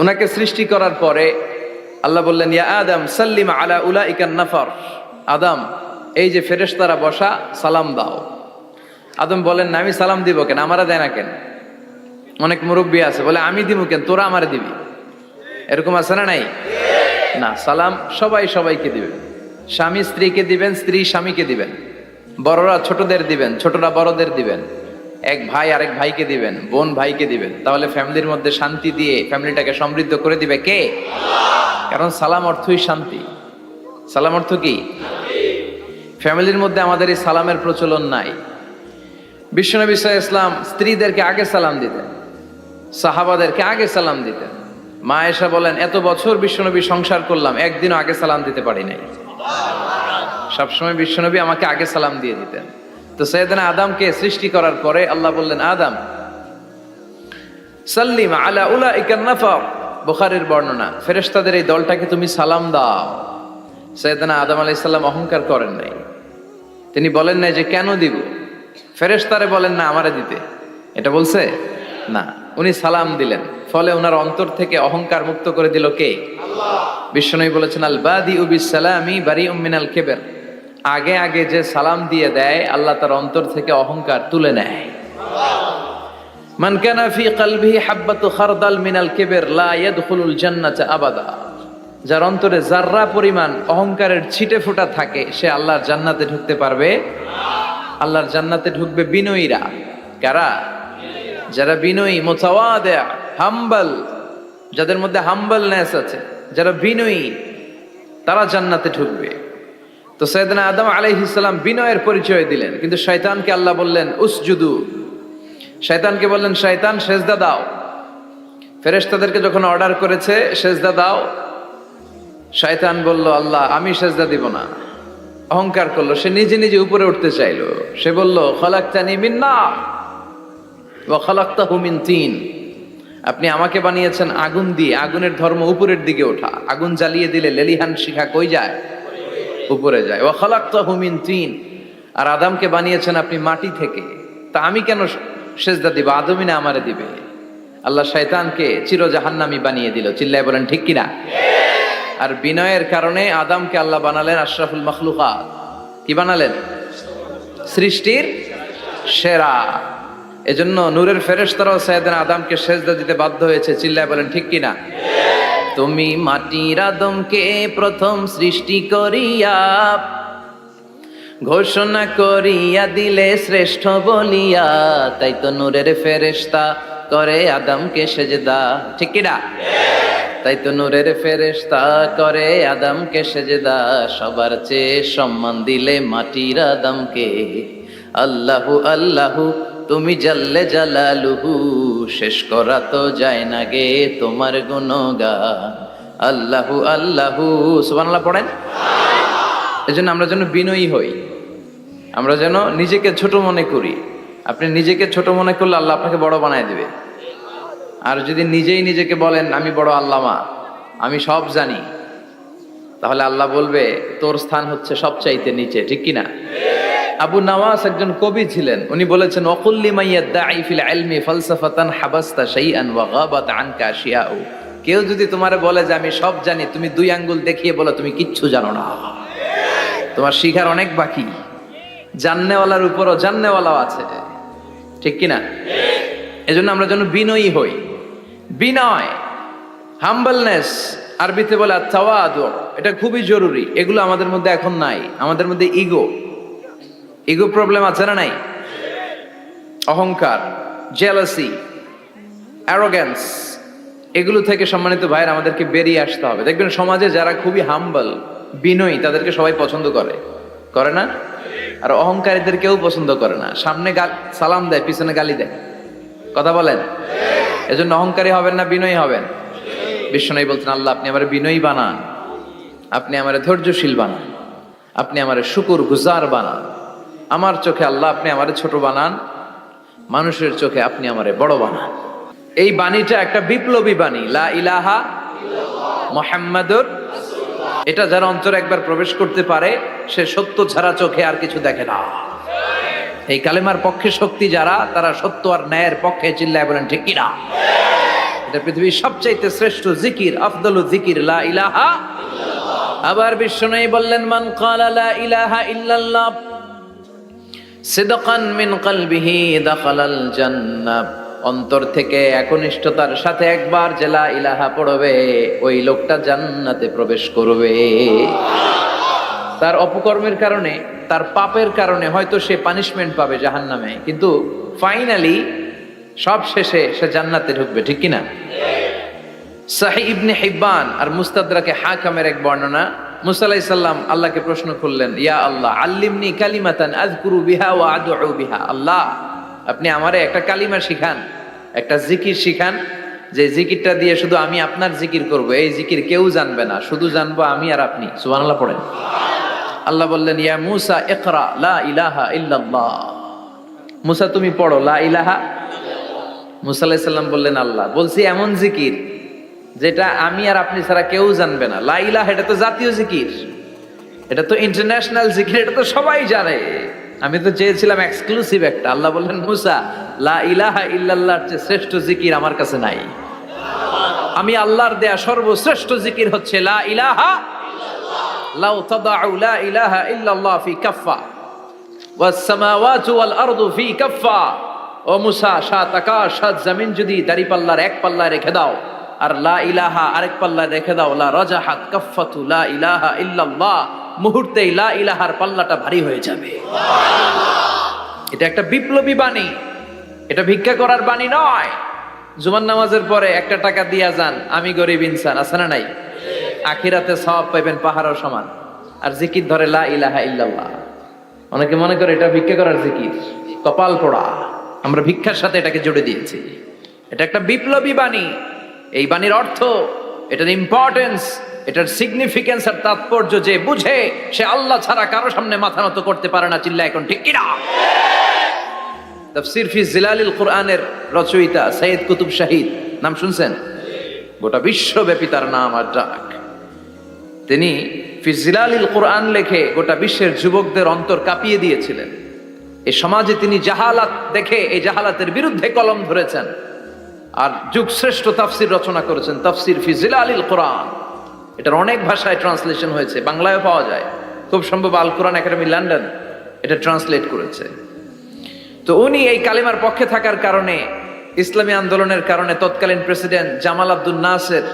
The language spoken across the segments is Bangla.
ওনাকে সৃষ্টি করার পরে আল্লাহ বললেন, ইয়া আদম সাল্লিম আলা উলাইকান নাফার। আদম, এই যে ফেরেশতারা বসা, সালাম দাও। আদম বলেন, না, আমি সালাম দিব কেন, আমারা দেয় না কেন? অনেক মুরব্বী আছে বলে, আমি দিব কেন, তোরা আমারে দিবি। এরকম আছে না নাই? না, সালাম সবাই সবাইকে দিবেন। স্বামী স্ত্রীকে দিবেন, স্ত্রী স্বামীকে দিবেন, বড়রা ছোটদের দিবেন, ছোটরা বড়দের দিবেন, এক ভাই আরেক ভাইকে দিবেন, বোন ভাইকে দিবেন। তাহলে ফ্যামিলির মধ্যে শান্তি দিয়ে ফ্যামিলিটাকে সমৃদ্ধ করে দিবে কে? কারণ সালাম অর্থই শান্তি। সালাম অর্থ কি? ফ্যামিলির মধ্যে আমাদের এই সালামের প্রচলন নাই। বিশ্বনবী সাল্লাল্লাহু আলাইহি ওয়াসাল্লাম স্ত্রীদেরকে আগে সালাম দিতেন, সাহাবাদেরকে আগে সালাম দিতেন। মা আয়েশা বলেন, এত বছর বিশ্বনবী সংসার করলাম, একদিনও আগে সালাম দিতে পারি নাই। সবসময় বিশ্বনবী আমাকে আগে সালাম দিয়ে দিতেন। তো সাইয়েদনা আদমকে সৃষ্টি করার পরে আল্লাহ বললেন, আদম সাল্লিম আলা উলাইকান নাফার। বুখারীর বর্ণনা, ফেরেশতাদের এই দলটাকে তুমি সালাম দাও। সাইয়েদনা আদম আলাইহিস সালাম অহংকার করেন নাই। তিনি বলেন নাই যে কেন দিব, ফেরেশতারে বলেন না আমারে দিতে, এটা বলছে না। উনি সালাম দিলেন, ফলে ওনার অন্তর থেকে অহংকার মুক্ত করে দিল কে? আল্লাহ। বিশ্বনবী বলেছেন, আল বাদিউ বিসসালামি বারিউম মিনাল কিবর। আগে আগে যে সালাম দিয়ে দেয়, আল্লাহ তার অন্তর থেকে অহংকার তুলে নেয়। মান কানা ফি কলবিহি হাববাতু খারদাল মিনাল কিবর লা ইয়াদখুলুল জান্নাতা আবাদা। যার অন্তরে যাররা পরিমাণ অহংকারের ছিটে ফোঁটা থাকে, সে আল্লাহর জান্নাতে ঢুকতে পারবে না। আল্লাহর জান্নাতে ঢুকবে বিনয়ীরা। কারা? যারা বিনয়ী, মুতাওয়াদি, হাম্বল, যাদের মধ্যে হাম্বলনেস আছে, যারা বিনয়ী, তারা জান্নাতে ঢুকবে। তো সাইয়েদনা আদম আলাইহিস সালাম বিনয়ের পরিচয় দিলেন, কিন্তু শয়তানকে আল্লাহ বললেন উসজুদু। শয়তানকে বললেন, শয়তান সেজদা দাও। ফেরেশতাদেরকে যখন অর্ডার করেছে সেজদা দাও, শয়তান বলল, আল্লাহ আমি সেজদা দিব না। অহংকার করলো, সে নিজে নিজে উপরে উঠতে চাইলো। সে বলল, খলাকতানি মিন নার ওয়া খলাকতাহু মিন তিন। আপনি আমাকে বানিয়েছেন আগুন দিয়ে, আগুনের ধর্ম উপরের দিকে ওঠা। আগুন জ্বালিয়ে দিলে লেলিহান শিখা কই যায়? উপরে যায়। ওয়া খলাকতাহু মিন তিন। আর আদমকে বানিয়েছেন আপনি মাটি থেকে, তা আমি কেন সেজদা দিব? আদমই না আমারে দিবে। আল্লাহ শয়তানকে চির জাহান্নামী বানিয়ে দিল। চিল্লায় বলেন ঠিক কিনা? আর বিনয়ের কারণে আদমকে আল্লাহ বানালেন আশরাফুল মাখলুকাত। কি বানালেন? সৃষ্টির সেরা। এজন্য নূরের ফেরেশতারাও সাইয়েদনা আদমকে সেজদা দিতে বাধ্য হয়েছে। চিল্লায় বলেন ঠিক কিনা? তুমি মাটির আদমকে প্রথম সৃষ্টি করিয়া ঘোষণা করিয়া দিলে শ্রেষ্ঠ বলিয়া, তাই তো নূরের ফেরেশতা করে আদমকে সেজদা। ঠিক কিনা? তাই তো নূরের ফেরেশতা করে আদমকে সেজদা। সবার চেয়ে সম্মান দিলে মাটির আদমকে। আল্লাহু আল্লাহু তুমি জাল্লে জালালুহু, শেষ করা তো যায় না গে তোমার গুণগান। আল্লাহু আল্লাহু, সুবহানাল্লাহ পড়েন। এজন্য আমরা যেন বিনয়ী হই, আমরা যেন নিজেকে ছোট মনে করি। আপনি নিজেকে ছোট মনে করলে আল্লাহ আপনাকে বড় বানায় দিবে। আর যদি নিজেই নিজেকে বলেন আমি বড় আল্লামা, আমি সব জানি, তাহলে আল্লাহ বলবে তোর স্থান হচ্ছে সবচাইতে নিচে। ঠিক কিনা? আবু নাওয়াস একজন কবি ছিলেন। উনি বলেছেন, ওয়াকুল্লি মাইয়াদ্দাঈ ফিল ইলমি ফালসাফাতান হাবাসতা শাইআন ওয়া গাবাত আনকা আশিয়াউ। কেউ যদি তোমারে বলে যে আমি সব জানি, তুমি দুই আঙ্গুল দেখিয়ে বলো তুমি কিচ্ছু জানো না, তোমার শিখার অনেক বাকি। জাননেওয়ালার উপরও জাননেওয়ালাও আছে। ঠিক কিনা? এজন্য আমরা যেন বিনয়ী হই। বিনয়, হাম্বলনেস, আরবিতে বলে তাওয়াদু, এটা খুবই জরুরি। এগুলো আমাদের মধ্যে এখন নাই। আমাদের মধ্যে ইগো প্রবলেম আছে না নাই? অহংকার, জেলাসি, অ্যারোগ্যান্স, এগুলো থেকে সম্মানিত ভাইয়ের আমাদেরকে বেরিয়ে আসতে হবে। দেখবেন সমাজে যারা খুবই হাম্বল, বিনয়ী, তাদেরকে সবাই পছন্দ করে না? আর অহংকারীদের কেউ পছন্দ করে না। সামনে সালাম দেয়, পিছনে গালি দেয়। কথা বলেন। এজন্য অহংকারী হবেন না, বিনয়ী হবেন। বিশ্বনবী বলছেন, আল্লাহ আপনি আমার বিনয়ী বানান, আপনি আমার ধৈর্যশীল বানান, আপনি আমার শুকর গুজার বানান। আমার চোখে আল্লাহ আপনি আমার ছোট বানান, মানুষের চোখে আপনি আমারে বড় বানান। এই বাণীটা একটা বিপ্লবী বাণী, লা ইলাহা মুহাম্মাদুর রাসূলুল্লাহ। এটা যারা অন্তরে একবার প্রবেশ করতে পারে, সে সত্য ছাড়া চোখে আর কিছু দেখে না। এই কালেমার পক্ষে শক্তি যারা, তারা সত্য আর ন্যায়ের পক্ষে। চিল্লায় বলেন ঠিক কিনা? এটা পৃথিবীর সবচাইতে শ্রেষ্ঠ জিকির, আফদলু জিকির লা ইলাহা। আবার বিশ্বনবী বললেন, মান ক্বালা লা ইলাহা ইল্লাল্লাহ সিদকান মিন কলবিহি দাখালাল জান্নাহ, অন্তর থেকে একনিষ্ঠতার সাথে একবার যে লা ইলাহা পড়বে ওই লোকটা জান্নাতে প্রবেশ করবে। তার অপকর্মের কারণে, তার পাপের কারণে হয়তো সে পানিশমেন্ট পাবে জাহান্নামে, কিন্তু ফাইনালি সব শেষে সে জান্নাতে ঢুকবে, ঠিক কিনা? সহিহ ইবনে হিব্বান আর মুস্তাদরাকে হাকিমের এক বর্ণনা, মুসা আলাইহিস সালাম আল্লাহকে প্রশ্ন করলেন, ইয়া আল্লাহ আল্লিমনি কালিমাতান আযকুরু বিহা ওয়া আদউ বিহা, আল্লাহ আপনি আমারে একটা কালিমা শিখান, একটা জিকির শিখান, যে জিকিরটা দিয়ে শুধু আমি আপনার জিকির করব, এই জিকির কেউ জানবে না, শুধু জানবো আমি আর আপনি। সুবহানাল্লাহ পড়েন। আল্লাহ বললেন, ইয়া মুসা ইকরা লা ইলাহা ইল্লাল্লাহ, মুসা তুমি পড়ো লা ইলাহা। মুসা আলাইহিস সালাম বললেন, আল্লাহ বলছি এমন জিকির যেটা আমি আর আপনি ছাড়া কেউ জানবে না। লা ইলাহা এটা তো জাতীয় জিকির, এটা তো ইন্টারন্যাশনাল জিকির, এটা তো সবাই জানে, আমি তো চেয়েছিলাম এক্সক্লুসিভ একটা। আল্লাহ বললেন, মুসা লা ইলাহা ইল্লাল্লাহর চেয়ে শ্রেষ্ঠ জিকির আমার কাছে নাই। আমি আল্লাহর দেয়া সর্বশ্রেষ্ঠ জিকির হচ্ছে লা ইলাহা ইল্লাল্লাহ। লাউ তাদাউ লা ইলাহা ইল্লাল্লাহ ফি কাফফা ওয়াস সামাওয়াতু ওয়াল আরদু ফি কাফফা, ও মুসা সাত আকাশ সাত জমিন যদি দাঁড়িপাল্লার এক পাল্লায় রেখে দাও আর লা ইলাহা আরেক পাল্লায় রেখে দাও, লা রাজাহাত কাফফাতু লা ইলাহা ইল্লাল্লাহ, মুহূর্তেই লা ইলাহার পাল্লাটা ভারী হয়ে যাবে। এটা একটা বিপ্লবী বাণী, এটা ভিক্ষা করার বাণী নয়। জুমার নামাজের পরে একটা টাকা দিয়া যান, আমি গরিব ইনসান, আছে না নাই? আখিরাতে সওয়াব পাইবেন পাহাড়ের সমান। আর জিকির ধরে লা ইলাহা ইল্লাল্লাহ। অনেকে মনে করে এটা ভিক্ষা করার জিকির, কপাল পোড়া। আমরা ভিক্ষার সাথে এটাকে জুড়ে দিয়েছি। এটা একটা বিপ্লবী বাণী। এই বাণীর অর্থ, এটার ইম্পর্টেন্স, এটার সিগনিফিকেন্স আর তাৎপর্য যে বুঝে সে আল্লাহ ছাড়া কারো সামনে মাথা নত করতে পারে না। চিল্লা এখন ঠিক কিনা? তাফসীর ফি জিলালিল কুরআনের রচয়িতা সৈয়দ কুতুব শাহিদ, নাম শুনছেন? গোটা বিশ্বব্যাপী তার নাম আর ডাক। তিনি ফি জিলালিল কুরআন লেখে গোটা বিশ্বের যুবকদের অন্তর কাঁপিয়ে দিয়েছিলেন। এই সমাজে তিনি জাহালাত দেখে এই জাহালাতের বিরুদ্ধে কলম ধরেছেন আর যুগশ্রেষ্ঠ তাফসীর রচনা করেছেন, তাফসীর ফি জিলালিল কুরআন। এটার অনেক ভাষায় ট্রান্সলেশন হয়েছে, বাংলায়ও পাওয়া যায়। খুব সম্ভব আল কোরআন একাডেমি লন্ডন এটা ট্রান্সলেট করেছে। তো উনি এই কালিমার পক্ষে থাকার কারণে, ইসলামী আন্দোলনের কারণে তৎকালীন প্রেসিডেন্ট জামাল আব্দুল নাসের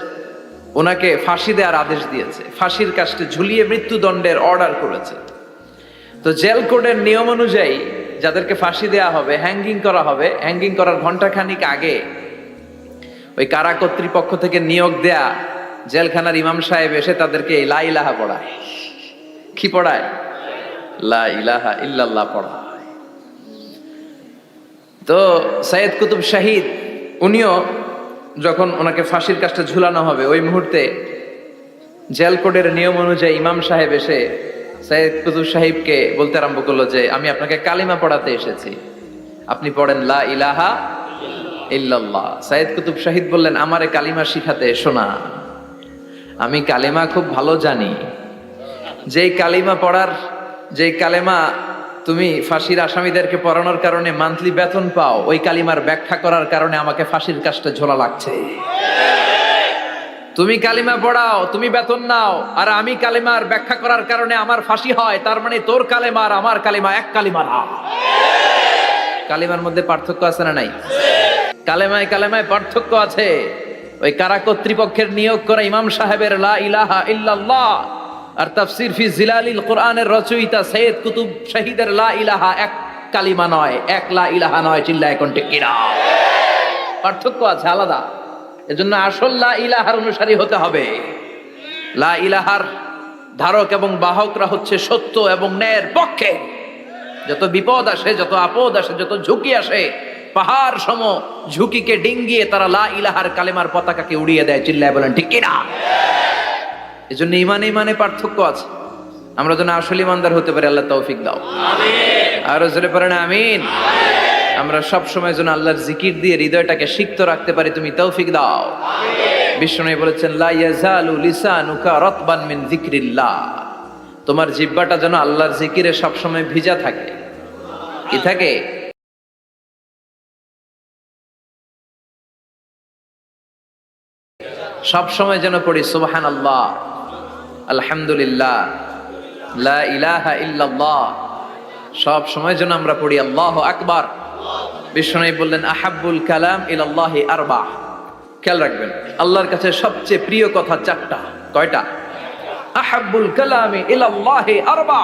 ওনাকে ফাঁসি দেওয়ার আদেশ দিয়েছে, ফাঁসির কাস্টে ঝুলিয়ে মৃত্যুদণ্ডের অর্ডার করেছে। তো জেল কোডের নিয়ম অনুযায়ী যাদেরকে ফাঁসি দেওয়া হবে, হ্যাঙ্গিং করা হবে, হ্যাঙ্গিং করার ঘন্টাখানিক আগে ওই কারা কর্তৃপক্ষ থেকে নিয়োগ দেয়া জেলখানার ইমাম সাহেব এসে তাদেরকে লা ইলাহা পড়ায়। কি পড়ায়? লা ইলাহা ইল্লাল্লাহ পড়ায়। তো সৈয়দ কুতুব শাহিদ উনিও যখন ওনাকে ফাঁসির কাজটা ঝুলানো হবে, ওই মুহূর্তে জেল কোডের নিয়ম অনুযায়ী ইমাম সাহেব এসে সৈয়দ কুতুব সাহিবকে বলতে আরম্ভ করলো যে আমি আপনাকে কালিমা পড়াতে এসেছি, আপনি পড়েন লা ইলাহা ইল্লাল্লাহ। সৈয়দ কুতুব শাহিদ বললেন, আমারে কালিমা শিখাতে এসো না, আমি কালিমা খুব ভালো জানি। যেই কালিমা পড়ার, যেই কালিমা তুমি ফাঁসির আসামিদেরকে পড়ানোর কারণে মান্থলি বেতন পাও, ওই কালিমার ব্যাখ্যা করার কারণে আমাকে ফাঁসির কাজটা ঝোলা লাগছে। তুমি কালিমা পড়াও, তুমি বেতন নাও, আর আমি কালিমার ব্যাখ্যা করার কারণে আমার ফাঁসি হয়, তার মানে তোর কালিমা আর আমার কালিমা এক কালিমা না। কালিমার মধ্যে পার্থক্য আছে না নাই? কালেমায় কালেমায় পার্থক্য আছে। ওই কারা কর্তৃপক্ষের নিয়োগ করা ইমাম সাহেবের লা ইলাহা ইল্লাল্লাহ আর তাফসীর ফি জিলালিল কুরআনের রচয়িতা সৈয়দ কুতুব শাহিদের লা ইলাহা এক কালিমা নয়, এক লা ইলাহা নয়। চিল্লা এখন ঠিক কিনা? পার্থক্য আছে, আলাদা। এজন্য আসল লা ইলাহার অনুসারী হতে হবে। লা ইলাহার ধারক এবং বাহকরা হচ্ছে সত্য এবং ন্যায়ের পক্ষে। যত বিপদ আসে, যত আপদ আসে, যত ঝুঁকি আসে, পাহাড় সম ঝুঁকিকে ডিঙ্গিয়ে তারা লা ইলাহার কালেমার পতাকাকে উড়িয়ে দেয়। চিল্লায় বলেন ঠিক কিনা? এজন্য ইমানে ইমানে পার্থক্য আছে। আমরা যেন আসলে ইমানদার হতে পারি, আল্লাহ তৌফিক দাও। আরো জোরে পড়েন আমিন। আমরা সব সময় যেন আল্লাহর জিকির দিয়ে হৃদয়টাকে সিক্ত রাখতে পারি, তুমি তৌফিক দাও। বিষ্ণু বলেছেন, লা ইয়াজালু লিসানুকা রাতবান মিন যিকরিল্লাহ, তোমার জিহ্বাটা যেন আল্লাহর জিকিরে সব সময় ভিজা থাকে। কি থাকে? সব সময় যেন পড়ি সুবহানাল্লাহ, আলহামদুলিল্লাহ, লা ইলাহা ইল্লাল্লাহ। সব সময় যেন আমরা পড়ি আল্লাহু আকবার। বিশ্বনবী বললেন আহাব্বুল কালাম ইলাল্লাহি আরবা। খেয়াল রাখবেন, আল্লাহর কাছে সবচেয়ে প্রিয় কথা চারটা। কয়টা? আহাব্বুল কালামি ইলাল্লাহি আরবা।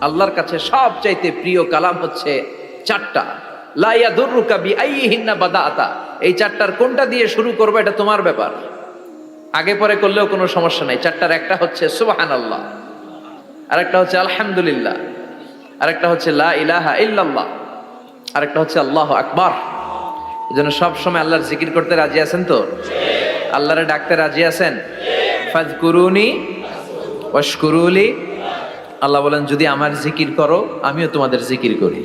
আল্লাহর কাছে সবচাইতে প্রিয় কালাম হচ্ছে চারটা। লা ইয়াদুররুকা বিআইয়িহিন্না বাদাআতা। এই চারটার কোনটা দিয়ে শুরু করবে এটা তোমার ব্যাপার, আগে পরে করলেও কোনো সমস্যা নাই। চারটার একটা হচ্ছে সুবহানাল্লাহ, আরেকটা হচ্ছে আলহামদুলিল্লাহ, আরেকটা হচ্ছে লা ইলাহা ইল্লাল্লাহ, আরেকটা হচ্ছে আল্লাহু আকবার। এজন্য সব সময় আল্লাহর জিকির করতে রাজি আছেন তো? আল্লাহরে ডাকতে রাজি আছেন? ফাযকুরুনি ওয়াশকুরুলি। আল্লাহ বলেন যদি আমার জিকির করো আমিও তোমাদের জিকির করি,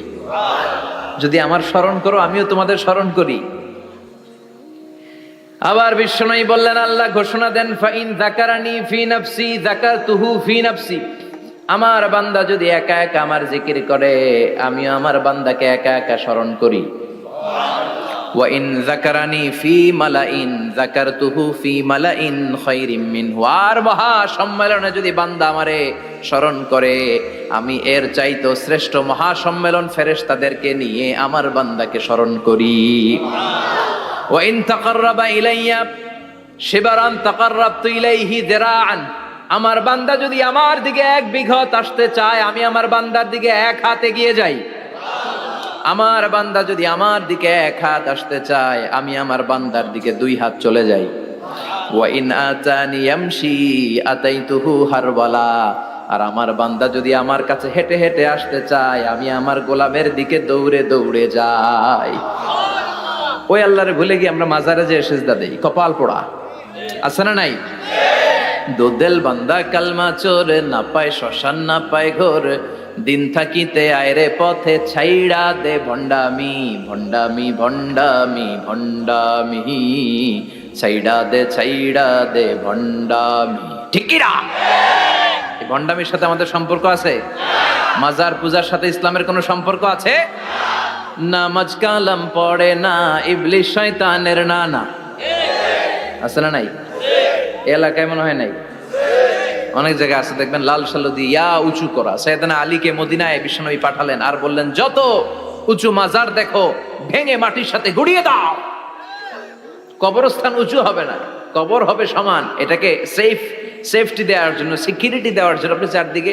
যদি আমার স্মরণ করো আমিও তোমাদের স্মরণ করি। আবার বিশ্বনবী বললেন, আল্লাহ ঘোষণা দেন ফাইন যাকারানি ফি নাফসি যাকারতুহু ফি নাফসি। আমার বান্দা যদি একা একা আমার জিকির করে আমিও আমার বান্দাকে একা একা স্মরণ করি। ওয়া ইন যাকারানি ফি মালাইন যাকারতুহু ফি মালাইন খায়রিম মিনহু। আর মহা সম্মেলনে যদি বান্দা আমারে স্মরণ করে আমি এর চাইতো শ্রেষ্ঠ মহা সম্মেলন ফেরেশতাদেরকে নিয়ে আমার বান্দাকে স্মরণ করি। ওয়া ইন তাকাররাবা ইলাইয়া শিবরান তাকাররাবতু ইলাইহি যিরাআন। আমার বান্দা যদি আমার দিকে 1 বিঘত আসতে চায় আমি আমার বান্দার দিকে 1 হাত এগিয়ে যাই। আমার বান্দা যদি আমার দিকে 1 হাত আসতে চায় আমি আমার বান্দার দিকে 2 হাত চলে যাই। ওয়া ইন আতানি ইয়ামশি আতাইতুহু হারওয়ালা। আর আমার বান্দা যদি আমার কাছে হেঁটে হেঁটে আসতে চায় আমি আমার গোলামের দিকে দৌড়ে দৌড়ে যাই। ওই আল্লাহরে ভুলে গিয়ে আমরা মাজারে যে সিজদা দেই, কপাল পোড়া আছে না নাই? দোদেল বান্দা কালমা চোর, না পায় শ্মশান না পায় ঘোর, দিন থাকিতে আয়রে পথে ছাইড়া দে ভণ্ডামি ভণ্ডামি ভণ্ডামি ভণ্ডামি, ছাইড়া দে ভণ্ডামি। ঠিক কি না? এই ভণ্ডামির সাথে আমাদের সম্পর্ক আছে? মাজার পূজার সাথে ইসলামের কোনো সম্পর্ক আছে? নামাজ কালাম পড়ে না ইবলিশ শয়তানের নানা, আছে না নাই? এলাকায় মনে হয় নাই, অনেক জায়গায় আছে দেখবেন লাল সালু দিয়া উঁচু করা। সাইয়েদনা আলীকে মদিনায় বিশ্বনবী পাঠালেন আর বললেন যত উঁচু মাজার দেখো ভেঙে মাটির সাথে গুড়িয়ে দাও। কবরস্থান উঁচু হবে না, কবর হবে সমান। এটাকে সেফটি দেওয়ার জন্য, সিকিউরিটি দেওয়ার জন্য আপনি চারদিকে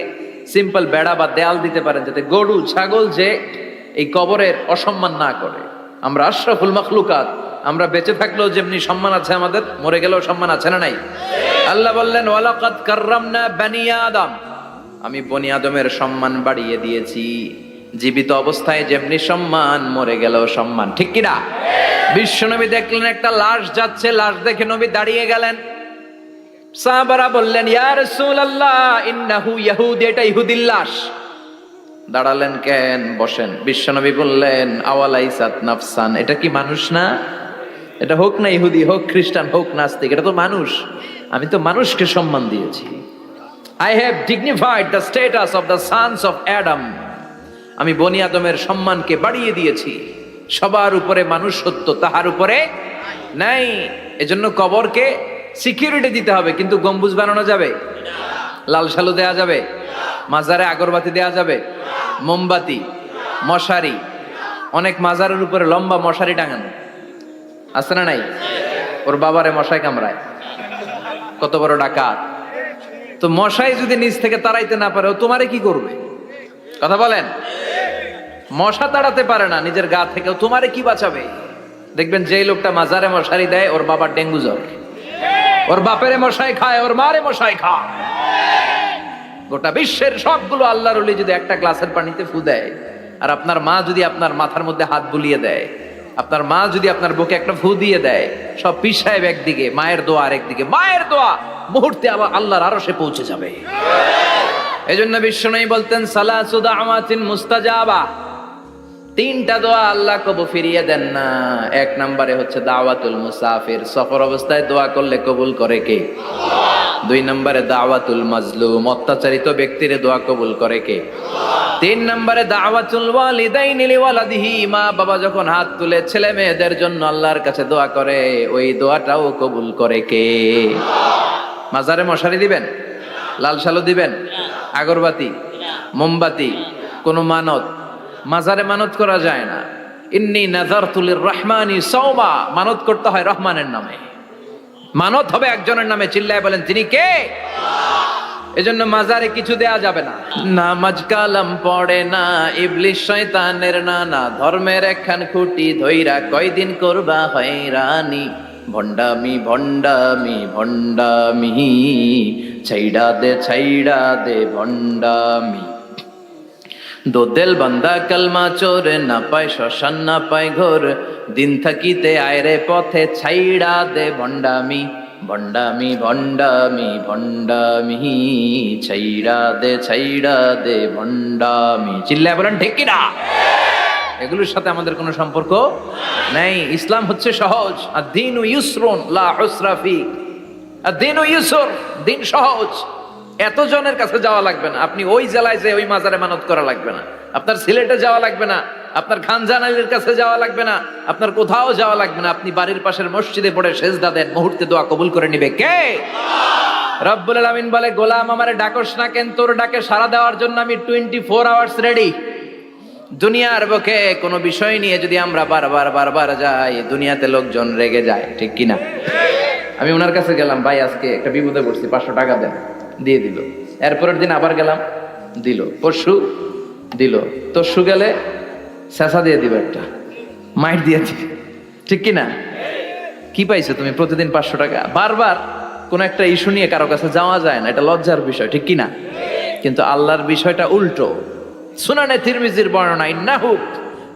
সিম্পল বেড়া বা দেয়াল দিতে পারেন যাতে গরু ছাগল যে এই কবরের অসম্মান না করে। আমরা আশরাফুল মাখলুকাত, আমরা বেঁচে থাকলেও যেমনি সম্মান আছে আমাদের, মরে গেলেও সম্মান আছে না নাই? আল্লাহ বললেন ওয়ালাকাদ কাররামনা বানি আদম। আমি বনি আদমের সম্মান বাড়িয়ে দিয়েছি। জীবিত অবস্থায় যেমনি সম্মান, মরে গেলেও সম্মান। ঠিক কি না? বিশ্বনবী দেখলেন একটা লাশ যাচ্ছে, লাশ দেখে নবী দাঁড়িয়ে গেলেন। সাহাবারা বললেন ইয়া রাসূলুল্লাহ ইন্নাহু ইয়াহুদি, এটা ইহুদির লাশ। দাঁড়ালেন কেন? বসেন। বিশ্বনবী বললেন আওয়ালাইসাত নাফসান, এটা কি মানুষ না? এটা হোক না ইহুদি, হোক খ্রিস্টান, হোক নাস্তিক, এটা তো মানুষ। আমি তো মানুষকে সম্মান দিয়েছি। I have dignified the status of the sons of Adam. আমি বনি আদমের সম্মানকে বাড়িয়ে দিয়েছি। সবার উপরে মানুষ সত্য, তাহার উপরে নাই। এজন্য কবরকে সিকিউরিটি দিতে হবে, কিন্তু গম্বুজ বানানো যাবে? লাল সালু দেয়া যাবে? মাজারে আগরবাতি দেয়া যাবে? মোমবাতি, মশারি, অনেক মাজারের উপরে লম্বা মশারি টাঙানো আছে না নাই? ওর বাবারে মশাই কামড়ায়, কত বড় ডাকাত। তো মশাই যদি নিচ থেকে তাড়াইতে না পারে ও তোমারে কি করবে? কথা বলেন। মশা তাড়াতে পারে না নিজের গা থেকে, তোমারে কি বাঁচাবে? দেখবেন যে লোকটা মাজারে মশারি দেয় ওর বাবার ডেঙ্গু জ্বর, ওর বাপেরে মশাই খায়, ওর মারে মশাই খায়। গোটা বিশ্বের সবগুলো আল্লাহর ওলি যদি একটা গ্লাসের পানিতে ফু দেয়, আর আপনার মা যদি আপনার মাথার মধ্যে হাত বুলিয়ে দেয়, আপনার মা যদি আপনার বুকে একটা ফু দিয়ে দেয়, সব পীর সাহেব একদিকে, মায়ের দোয়া আরেকদিকে। মায়ের দোয়া মুহূর্তে আবার আল্লাহর আরশে পৌঁছে যাবে। এজন্য বিশ্বনবী বলতেন সালাসু দাওয়াতিন মুস্তাজাবা, 3টা দোয়া আল্লাহ কবুল ফিরিয়ে দেন না। 1 নম্বরে হচ্ছে দাওয়াতুল মুসাফির, সফর অবস্থায় দোয়া করলে কবুল করে কে? আল্লাহ। 2 নম্বরে দাওয়াতুল মাজলুম, অত্যাচারিত ব্যক্তির দোয়া কবুল করে কে? 3 নম্বরে দাওয়াতুল ওয়ালিদাইনি লিওয়ালাদিহি, মা বাবা যখন হাত তুলে ছেলে মেয়েদের জন্য আল্লাহর কাছে দোয়া করে, ওই দোয়াটাও কবুল করে কে? মাজারে মশারি দিবেন, লাল শালু দিবেন, আগরবাতি, মোমবাতি, কোন মানত? মাজারে মানত করা যায় না। ইন্নী নাযারতু লিররহমানি সাওমা, মানত করতে হয় রহমানের নামে, মানত হবে একজনের নামে। চিল্লায় বলেন তিনি কে? এজন্য মাজারে কিছু দেয়া যাবে না। নামাজ কালাম পড়ে না ইবলিশ শয়তানের নানা, ধর্মের একখান খুঁটি ধইরা কয়দিন করবা হয়রানি। ভণ্ডামি ভণ্ডামি ভণ্ডামি, ছাইড়া দে ভণ্ডামি। দোদেল বান্দা কালমা চোর, না পায় শ্মশান না পায় ঘোর, দিন থাকিতে আয়রে পথে ছাইড়া দে ভণ্ডামি। ভণ্ডামি ভণ্ডামি ভণ্ডামি, ছাইড়া দে ভণ্ডামি। চিল্লায় বলেন ঠিক কিনা? এগুলোর সাথে আমাদের কোনো সম্পর্ক নেই। ইসলাম হচ্ছে সহজ। আদ-দীনু ইউসরুন লা উসরা ফি, আদ-দীনু ইউসর, দিন সহজ। এতজনের কাছে যাওয়া লাগবে না, আপনি ওই জেলায় যে ওই মাজারে মানত করা লাগবে না, আপনার সিলেটে যাওয়া লাগবে না, আপনার খানজান আলীর কাছে যাওয়া লাগবে না, আপনার কোথাও যাওয়া লাগবে না। আপনি বাড়ির পাশের মসজিদে পড়ে সেজদা দেন, মুহূর্তে দোয়া কবুল করে নিবে কে? রব্বুল আলামিন বলে, গোলাম আমারে ডাকস না কেন? তোর ডাকে সাড়া দেওয়ার জন্য আমি 24 আওয়ার্স রেডি। দুনিয়ার বুকে কোনো বিষয় নিয়ে যদি আমরা বারবার যাই, দুনিয়াতে লোকজন রেগে যায়, ঠিক কিনা? আমি ওনার কাছে গেলাম, ভাই আজকে একটা বিপদে পড়ছি, 500 টাকা দেন, দিয়ে দিল। এরপরের দিন আবার গেলাম, দিল। পরশু দিল, তরশু গেলে শেষা দিয়ে দিবে, একটা মাইট দিয়ে দিবে, ঠিক কিনা? কি পাইছো তুমি? প্রতিদিন 500 টাকা। বারবার কোন একটা ইস্যু নিয়ে কারো কাছে যাওয়া যায় না, এটা লজ্জার বিষয়, ঠিক কিনা? কিন্তু আল্লাহর বিষয়টা উল্টো। সুনানে তিরমিজির বর্ণনা, ইন্নাহু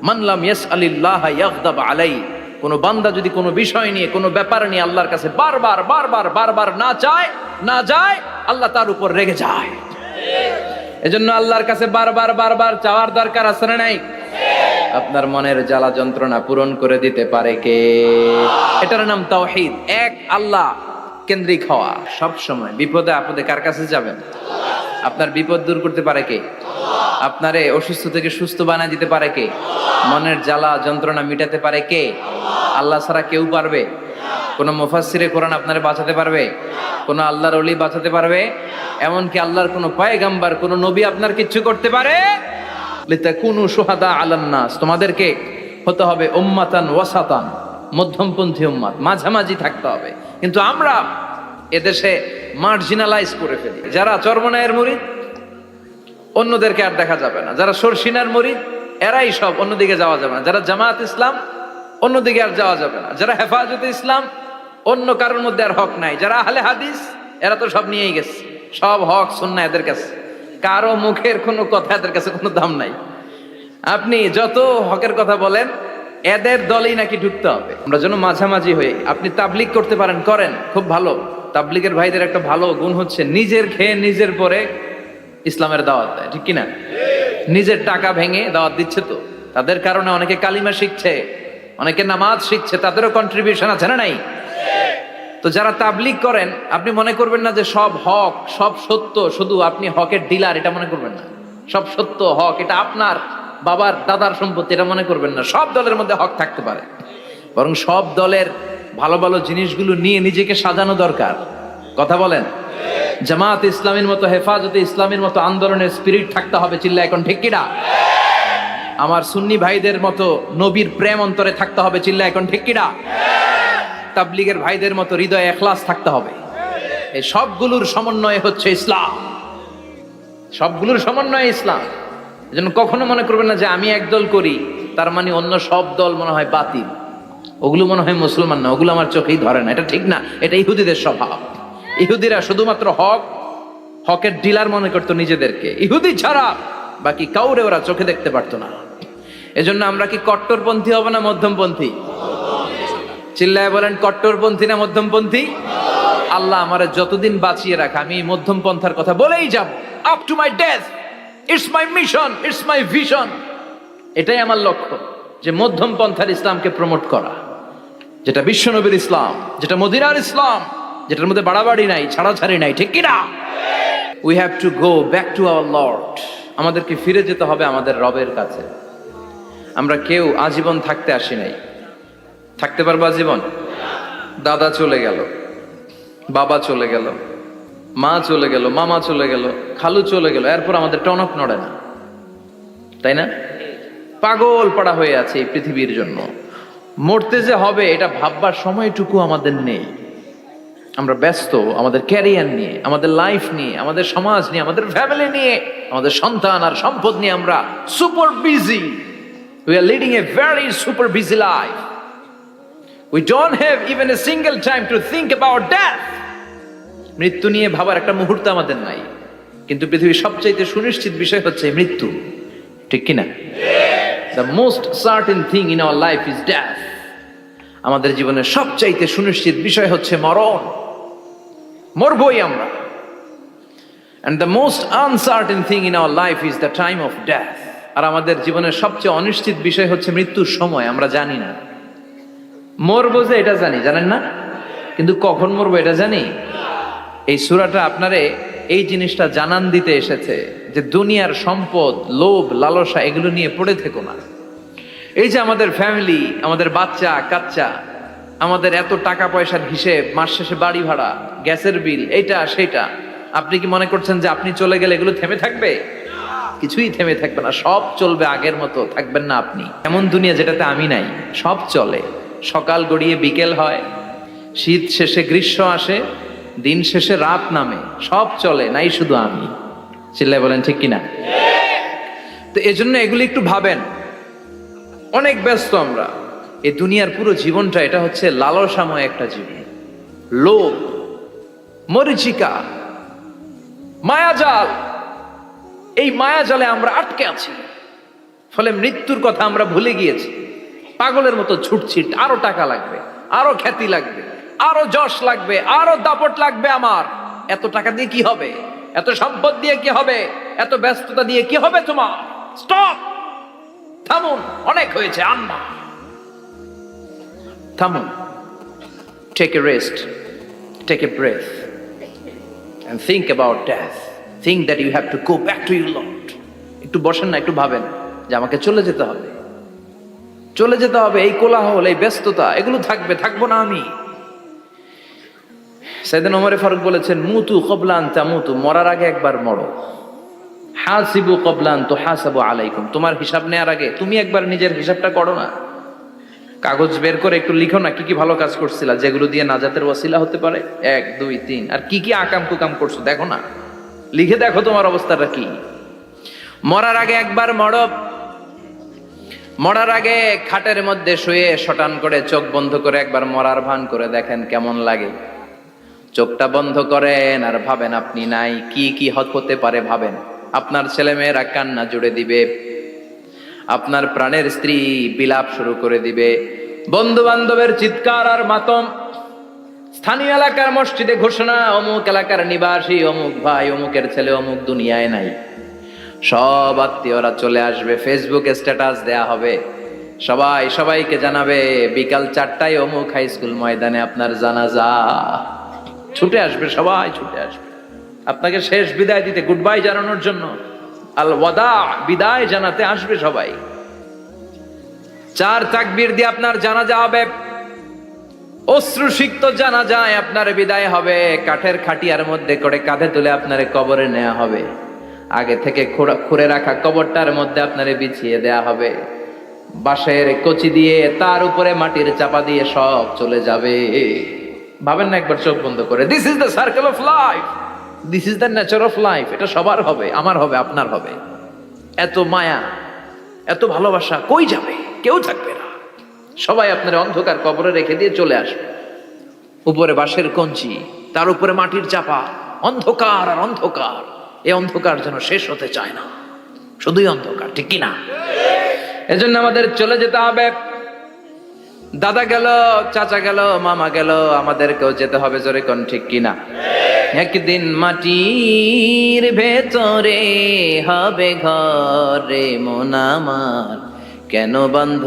মান লাম ইয়াসআলিল্লাহ ইয়াগদাব আলাই, কোন বান্দা যদি কোনো বিষয় নিয়ে, কোনো ব্যাপার নিয়ে আল্লাহর কাছে বারবার না যায়, আল্লাহ তার উপর রেগে যায়। এজন্য আল্লাহর কাছে বারবার চাওয়ার দরকার আছে না নাই? আপনার মনের জ্বালা যন্ত্রণা পূরণ করে দিতে পারে কে? এটার নাম তাওহীদ। এক আল্লাহ কেন্দ্রিক হওয়া। সব সময় বিপদে আপদে কার কাছে যাবেন? আপনার বিপদ দূর করতে পারে কে? আপনারে অসুস্থ থেকে সুস্থ বানায় দিতে পারে কে? মনের জ্বালা যন্ত্রণা মিটাতে পারে কে? আল্লাহ ছাড়া কেউ পারবে? কোন মুফাসসিরে কোরআন আপনারে বাঁচাতে পারবে? কোন আল্লাহর ওলি বাঁচাতে পারবে? এমনকি আল্লাহর কোন পয়গাম্বর, কোন নবী আপনার কিচ্ছু করতে পারে? লিতাকুনু শুহাদা আলান নাস, তোমাদেরকে হতে হবে উম্মাতান ওয়াসাতান, মধ্যমপন্থী উম্মাত, মাঝামাঝি থাকতে হবে। কিন্তু আমরা এদেশে মার্জিনালাইজ করে ফেলি। যারা চরমনায়ের মুরিদ, অন্যদেরকে আর দেখা যাবে না। যারা সরসিনার মুরিদ, এরাই সব, অন্যদিকে যাওয়া যাবে না। যারা জামায়াত ইসলাম, অন্যদিকে আর যাওয়া যাবে না। যারা হেফাজতে ইসলাম, অন্য কারোর মধ্যে আর হক নাই। যারা আহলে হাদিস, এরা তো সব নিয়েই গেছে, সব হক সুন্নাহ এদের কাছে। কারো মুখের কোনো কথা এদের কাছে কোনো দাম নাই। আপনি যত হকের কথা বলেন, এদের দলেই নাকি ঢুকতে হবে। আমরা যেন মাঝামাঝি হয়ে, আপনি তাবলিগ করতে পারেন, করেন, খুব ভালো। তাবলিগের ভাইদের একটা ভালো গুণ হচ্ছে নিজের খেয়ে নিজের পরে ইসলামের দাওয়াত দেয়, ঠিক কিনা? নিজের টাকা ভেঙে দাওয়াত দিচ্ছে, তো তাদের কারণে অনেকে কালিমা শিখছে, অনেকে নামাজ শিখছে, তাদেরও কন্ট্রিবিউশন আছে না নাই? তো যারা তাবলিগ করেন, আপনি মনে করবেন না যে সব হক, সব সত্য, শুধু আপনি হকের ডিলার, এটা মনে করবেন না। সব সত্য হক এটা আপনার বাবার দাদার সম্পত্তি, এটা মনে করবেন না। সব দলের মধ্যে হক থাকতে পারে, বরং সব দলের ভালো ভালো জিনিসগুলো নিয়ে নিজেকে সাজানো দরকার। কথা বলেন? জামাত ইসলামের মতো, হেফাজতে ইসলামের মতো আন্দোলনের স্পিরিট থাকতে হবে। চিল্লা এখন ঠিক কিনা? আমার সুন্নি ভাইদের মতো নবীর প্রেম অন্তরে থাকতে হবে। চিল্লা এখন ঠিক কিনা? তাবলিগের ভাইদের মতো হৃদয়ে ইখলাস থাকতে হবে। এই সবগুলোর সমন্বয় হচ্ছে ইসলাম, সবগুলোর সমন্বয় ইসলাম। এজন্য কখনো মনে করবেন না যে আমি একদল করি তার মানে অন্য সব দল মনে হয় বাতিল, ওগুলো মনে হয় মুসলমান না, ওগুলো আমার চোখেই ধরে না। এটা ঠিক না, এটা ইহুদিদের স্বভাব। ইহুদিরা শুধুমাত্র হকের ডিলার মনে করতো নিজেদেরকে। ইহুদি ছাড়া বাকি কাউরে ওরা চোখে দেখতে পারতো না। এজন্য আমরা কি কট্টরপন্থী হব না মধ্যমপন্থী? চিল্লায় বলেন, কট্টরপন্থী না মধ্যমপন্থী? আল্লাহ আমারে যতদিন বাঁচিয়ে রাখা, আমি মধ্যম পন্থার কথা বলেই যাব, up to my death. It's my mission, it's my vision. এটাই আমার লক্ষ্য, যে মধ্যম পন্থার ইসলামকে প্রমোট করা, যেটা বিশ্বনবীর ইসলাম, যেটা মদিনার ইসলাম, যেটার মধ্যে বাড়াবাড়ি নাই, ছাড়াছাড়ি নাই, ঠিক কিনা? We have to go back to our Lord. আমাদেরকে ফিরে যেতে হবে আমাদের রবের কাছে। আমরা কেউ আজীবন থাকতে আসি নাই। থাকতে পারবো আজীবন? দাদা চলে গেল, বাবা চলে গেল, মা চলে গেল, মামা চলে গেল, খালু চলে গেল, এরপর আমাদের টনক নড়ে না, তাই না? পাগল পাড়া হয়ে আছে এই পৃথিবীর জন্য। মরতে যে হবে এটা ভাববার সময়টুকু আমাদের নেই। আমরা ব্যস্ত আমাদের ক্যারিয়ার নিয়ে, আমাদের লাইফ নিয়ে, আমাদের সমাজ নিয়ে, আমাদের ফ্যামিলি নিয়ে, আমাদের সন্তান আর সম্পদ নিয়ে আমরা super busy. We are leading a very super busy life. We don't have even a single time to think about death. মৃত্যু নিয়ে ভাবার একটা মুহূর্ত আমাদের নাই। কিন্তু পৃথিবীর সবচাইতে সুনিশ্চিত বিষয় হচ্ছে মৃত্যু, ঠিক কিনা? The most certain thing in our life is death. আমাদের জীবনের সবচাইতে সুনিশ্চিত বিষয় হচ্ছে মরণ। মরবই আমরা। And the most uncertain thing in our life is the time of death. আর আমাদের জীবনের সবচেয়ে অনিশ্চিত বিষয় হচ্ছে মৃত্যুর সময়। আমরা জানি না। মরবো যে এটা জানি, জানেন না? কিন্তু কখন মরবো এটা জানি? এই সূরাটা আপনারে এই জিনিসটা জানান দিতে এসেছে যে দুনিয়ার সম্পদ, লোভ, লালসা এগুলো নিয়ে পড়ে থেকো না। এই যে আমাদের ফ্যামিলি, আমাদের বাচ্চা কাচ্চা, আমাদের এত টাকা পয়সার হিসেব, মাস শেষে বাড়ি ভাড়া, গ্যাসের বিল, এইটা সেটা, আপনি কি মনে করছেন যে আপনি চলে গেলে এগুলো থেমে থাকবে? কিছুই থেমে থাকবে না, সব চলবে আগের মতো। থাকবেন না আপনি। এমন দুনিয়া যেটাতে আমি নাই, সব চলে। সকাল গড়িয়ে বিকেল হয়, শীত শেষে গ্রীষ্ম আসে, দিন শেষে রাত নামে, সব চলে, নাই শুধু আমি। চিল্লায় বলেন ঠিক কিনা? তো এজন্য এগুলি একটু ভাবেন। অনেক ব্যস্ত আমরা। এই দুনিয়ার পুরো জীবনটা এটা হচ্ছে লালসাময় একটা জীবন। লোভ, মরিচিকা, মায়াজাল, এই মায়াজালে আমরা আটকে আছি। ফলে মৃত্যুর কথা আমরা ভুলে গিয়েছি। পাগলের মতো ছুটছি, আরো টাকা লাগবে, আরো খ্যাতি লাগবে, আরো যশ লাগবে, আরো দাপট লাগবে আমার। এত টাকা দিয়ে কি হবে? এত সম্পদ দিয়ে কি হবে? এত ব্যস্ততা দিয়ে কি হবে তোমার? স্টপ, থামুন, অনেক হয়েছে, আন্না, থামুন। Take a rest, take a breath and think about death. Think that you have to go back to your Lord. একটু বসেন না, একটু ভাবেন যে আমাকে চলে যেতে হবে, চলে যেতে হবে। এই কোলাহল, এই ব্যস্ততা এগুলো থাকবে, থাকবো না আমি। সাইয়েদনা ওমর ফারুক বলেছেন, মুতু ক্বাবলা আন তামুতু, মরার আগে একবার মরো। হাসিবু ক্বাবলা আন তুহাসাবু আলাইকুম, তোমার হিসাব নেওয়ার আগে তুমি একবার নিজের হিসাবটা করো না। কাগজ বের করে একটু লিখো না কি কি ভালো কাজ করছিলা, যেগুলো দিয়ে নাজাতের ওয়াসিলা হতে পারে। 1 2 3, আর কি কি আকাম কুকাম করছো দেখো না, লিখে দেখো তোমার অবস্থাটা কি। মরার আগে একবার মরো। মরার আগে খাটের মধ্যে শুয়ে শটান করে চোখ বন্ধ করে একবার মরার ভান করে দেখেন কেমন লাগে। চোখটা বন্ধ করেন আর ভাবেন আপনি নাই, কি কি হতে পারে ভাবেন। আপনার ছেলে মেয়েরা কান্না জুড়ে দিবে, আপনার প্রাণের স্ত্রী বিলাপ শুরু করে দিবে, বন্ধু বান্ধবের চিৎকার আর মাতম, স্থানীয় এলাকার মসজিদে ঘোষণা, অমুক এলাকার নিবাসী অমুক ভাই অমুকের ছেলে অমুক দুনিয়ায় নাই। সব আত্মীয়রা চলে আসবে, ফেসবুকে স্ট্যাটাস দেয়া হবে, সবাই সবাইকে জানাবে বিকাল 4টায় অমুক হাই স্কুল ময়দানে আপনার জানাজা। ছুটে আসবে, সবাই ছুটে আসবে আপনাকে শেষ বিদায় দিতে, গুড বাই জানানোর জন্য, আল ওয়াদা, বিদায় জানাতে আসবে সবাই। 4 তাকবীর দিয়ে আপনার জানাজা হবে, অশ্রুসিক্ত জানাজায় আপনার বিদায় হবে। কাঠের খাটিয়ার মধ্যে করে কাঁধে তুলে আপনার কবরে নেওয়া হবে। আগে থেকে খুঁড়ে রাখা কবরটার মধ্যে আপনারে বিছিয়ে দেয়া হবে। বাঁশের কচি দিয়ে তার উপরে মাটির চাপা দিয়ে সব চলে যাবে। ভাবেন না একবার চোখ বন্ধ করে, this is the circle of life, this is the nature of life. এটা সবার হবে, আমার হবে, আপনার হবে। এত মায়া, এত ভালোবাসা কই যাবে? কেউ থাকবে না। সবাই আপনার অন্ধকার কবরে রেখে দিয়ে চলে আসবে। উপরে বাঁশের কঞ্চি, তার উপরে মাটির চাপা, অন্ধকার আর অন্ধকার। এই অন্ধকার যেন শেষ হতে চায় না, শুধুই অন্ধকার, ঠিক কিনা? এজন্য আমাদের চলে যেতে হবে। দাদা গেল, চাচা গেল, মামা গেল, আমাদেরকেও যেতে হবে, জোরে কোন ঠিক কিনা? একদিন মাটির ভেতরে হবে ঘরে মন আমার, কেন বন্ধ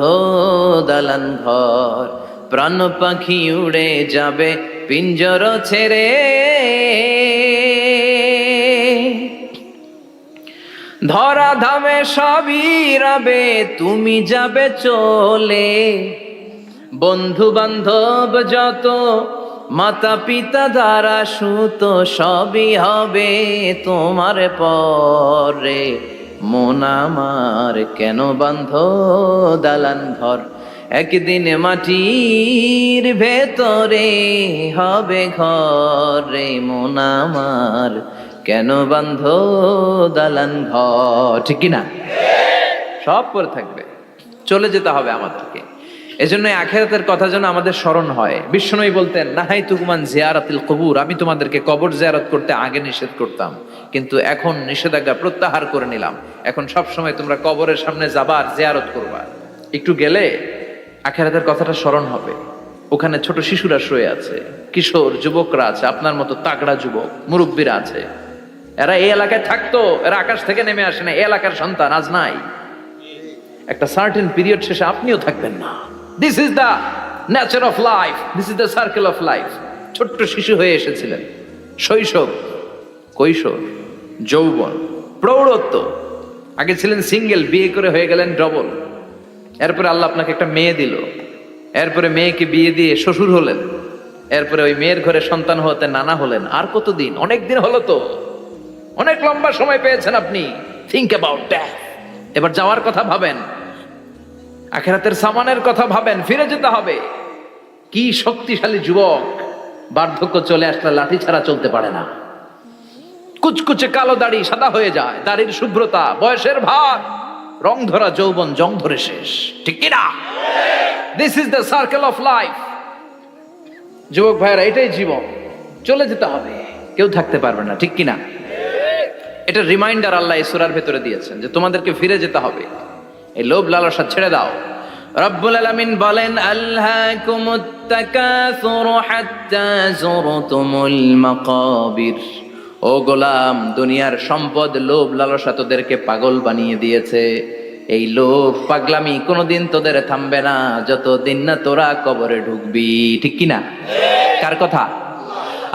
দালান ঘর, প্রাণ পাখি উড়ে যাবে পিঞ্জর ছেড়ে ধরা ধামে সবই রবে, তুমি যাবে চলে। বন্ধু বান্ধব যত, মাতা পিতা দ্বারা সুত, সবই হবে তোমার পরে। মন আমার কেন বান্ধ দালান ঘর, একদিন মাটির ভেতরে হবে ঘরে। মন আমার কেন বান্ধ দালান ঘর, ঠিক কিনা? সব পরে থাকবে, চলে যেতে হবে আমাদেরকে। এজন্য আখিরাতের কথা যেন আমাদের স্মরণ হয়। বিশ্বনবী বলতেন, নাহাই তুকুমান জিয়ারাতিল কবুর, আমি তোমাদেরকে কবর জিয়ারত করতে আগে নিষেধ করতাম, কিন্তু এখন নিষেধাজ্ঞা প্রত্যাহার করে নিলাম। এখন সব সময় তোমরা কবরের সামনে যাবা আর জিয়ারত করবা। একটু গেলে আখিরাতের কথাটা স্মরণ হবে। ওখানে ছোট শিশুরা শুয়ে আছে, কিশোর যুবকরা আছে, আপনার মতো তাগড়া যুবক মুরব্বীরা আছে। এরা এই এলাকায় থাকতো, এরা আকাশ থেকে নেমে আসে না, এই এলাকার সন্তান আজ নাই। একটা সার্টেন পিরিয়ড শেষে আপনিও থাকবেন না। This is the nature of life, this is the circle of life. ছোট্ট শিশু হয়ে এসেছিলেন, শৈশব, কৈশোর, যৌবন, প্রৌঢ়ত্ব। আগে ছিলেন সিঙ্গেল, বিয়ে করে হয়ে গেলেন ডবল। এরপরে আল্লাহ আপনাকে একটা মেয়ে দিল, এরপরে মেয়েকে বিয়ে দিয়ে শ্বশুর হলেন, এরপরে ওই মেয়ের ঘরে সন্তান হতে নানা হলেন। আর কতদিন? অনেক দিন হলো তো, অনেক লম্বা সময় পেয়েছেন আপনি। Think about that. এবার যাওয়ার কথা ভাবেন, আখিরাতের সামানের কথা ভাবেন, ফিরে যেতে হবে। কি শক্তিশালী যুবক, বার্ধক্য চলে আসলে লাঠি ছাড়া চলতে পারে না। কুচকুচে কালো দাড়ি সাদা হয়ে যায়, দাড়ির শুভ্রতা, বয়সের ভার, রং ধরা যৌবন জং ধরে শেষ, ঠিক কিনা? This is the circle of life. যুবক ভাইরা, এটাই জীবন, চলে যেতে হবে, কেউ থাকতে পারবে না, ঠিক কিনা? এটা রিমাইন্ডার আল্লাহ এই সূরার ভেতরে দিয়েছেন যে তোমাদেরকে ফিরে যেতে হবে। এই লোভ লালসা ছেড়ে দাও। রব্বুল আলামিন বলেন, আলহাকুমুত তাকাসুরু হাত্তা যুরতুমুল মাকাবির। ও গোলাম, দুনিয়ার সম্পদ, লোভ লালসা তোদেরকে পাগল বানিয়ে দিয়েছে। এই লোভ পাগলামি কোনোদিন তোদের থামবে না যতদিন না তোরা কবরে ঢুকবি, ঠিক কিনা? কার কথা?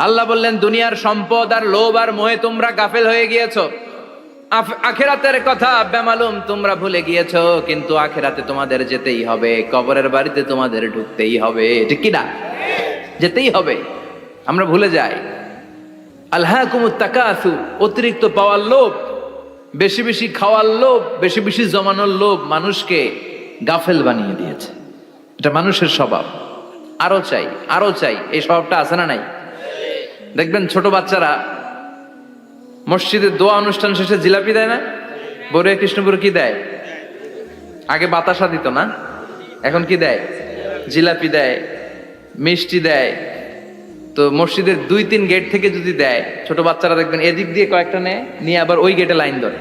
আল্লাহ বললেন, দুনিয়ার সম্পদ আর লোভ আর মোহে তোমরা গাফেল হয়ে গিয়েছো। আখিরাতের কথা বেমালুম তোমরা ভুলে গিয়েছো। কিন্তু আখিরাতে তোমাদের যেতেই হবে, কবরের বাড়িতে তোমাদের ঢুকতেই হবে, ঠিক কিনা? যেতেই হবে। আমরা ভুলে যাই। আলহাকুমুত তাকাসুর, অতিরিক্ত পাওয়ার লোভ, বেশি বেশি খাওয়ার লোভ, বেশি বেশি জমানোর লোভ মানুষকে গাফেল বানিয়ে দিয়েছে। এটা মানুষের স্বভাব। আরো চাই, আরো চাই, এই স্বভাবটা আছে না নাই? দেখবেন ছোট বাচ্চারা মসজিদে দোয়া অনুষ্ঠান শেষে জিলাপি দেয় না? বড়ুয়া কৃষ্ণপুর কি দেয়? আগে বাতাসা দিত না, এখন কি দেয়? জিলাপি দেয়, মিষ্টি দেয়। তো মসজিদের 2-3 গেট থেকে যদি দেয়, ছোট বাচ্চারা দেখবেন এদিক দিয়ে কয়েকটা নিয়ে আবার ওই গেটে লাইন ধরে।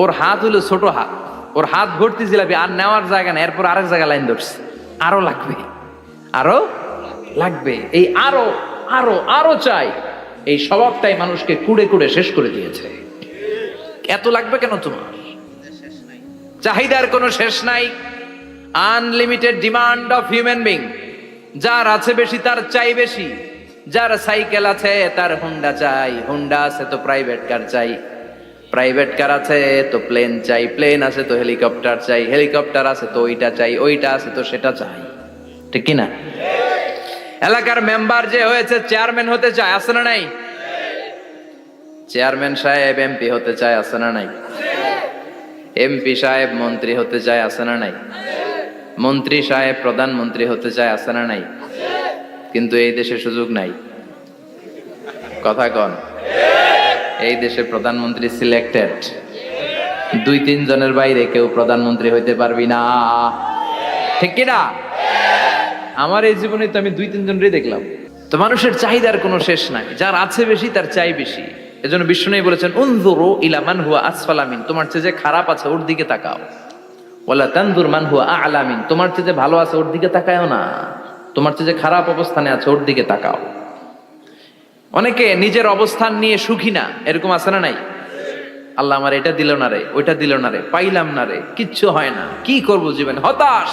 ওর হাত হলো ছোট হাত, ওর হাত ভর্তি জিলাপি, আর নেওয়ার জায়গা নেই, এরপর আরেক জায়গায় লাইন ধরছে। আরো লাগবে, আরো লাগবে, এই আরো আরো আরো চাই। এই স্বভাবটাই মানুষকে কুড়ে কুড়ে শেষ করে দিয়েছে। এত লাগবে কেন তোমার? চাহিদার কোনো শেষ নাই। Unlimited demand of human being. যার আছে বেশি তার চাই বেশি। যার সাইকেল আছে তার হুন্ডা চাই, হুন্ডা আছে তো প্রাইভেট কার চাই, প্রাইভেট কার আছে তো প্লেন চাই, প্লেন আছে তো হেলিকপ্টার চাই, হেলিকপ্টার আছে তো ওইটা চাই, ওইটা আছে তো সেটা চাই, ঠিক কিনা? এলাকার মেম্বার যে হয়েছে চেয়ারম্যান হতে চায়, আছে না নাই? চেয়ারম্যান সাহেব এমপি হতে চায়, আছে না নাই? এমপি সাহেব মন্ত্রী হতে চায়, আছে না নাই? মন্ত্রী সাহেব প্রধানমন্ত্রী হতে চায়, আছে না নাই? কিন্তু এই দেশে সুযোগ নাই। কথা কন। এই দেশে প্রধানমন্ত্রী সিলেক্টেড। 2-3 জনের বাইরে কেউ প্রধানমন্ত্রী হইতে পারবি না, ঠিক কিনা? আমার এই জীবনে তো আমি 2-3 জনেরই দেখলাম। তো মানুষের চাহিদার কোনো শেষ নাই। যার আছে বেশি তার চাই বেশি। এজন্য বিষ্ণু বলেছেন, উনজুরু ইলা মান হুয়া আসফালা মিন, তোমার চেয়ে যে খারাপ আছে ওর দিকে তাকাও। ওয়ালা তানজুর মান হুয়া আ'লা মিন, তোমার চেয়ে যে ভালো আছে ওর দিকে তাকায়ও না, তোমার চেয়ে যে খারাপ অবস্থানে আছে ওর দিকে তাকাও। অনেকে নিজের অবস্থান নিয়ে সুখী না, এরকম আছে না নাই? আল্লাহ আমার এটা দিল না রে, ওইটা দিল না রে, পাইলাম না রে, কিচ্ছু হয় না, কি করব জীবন, হতাশ।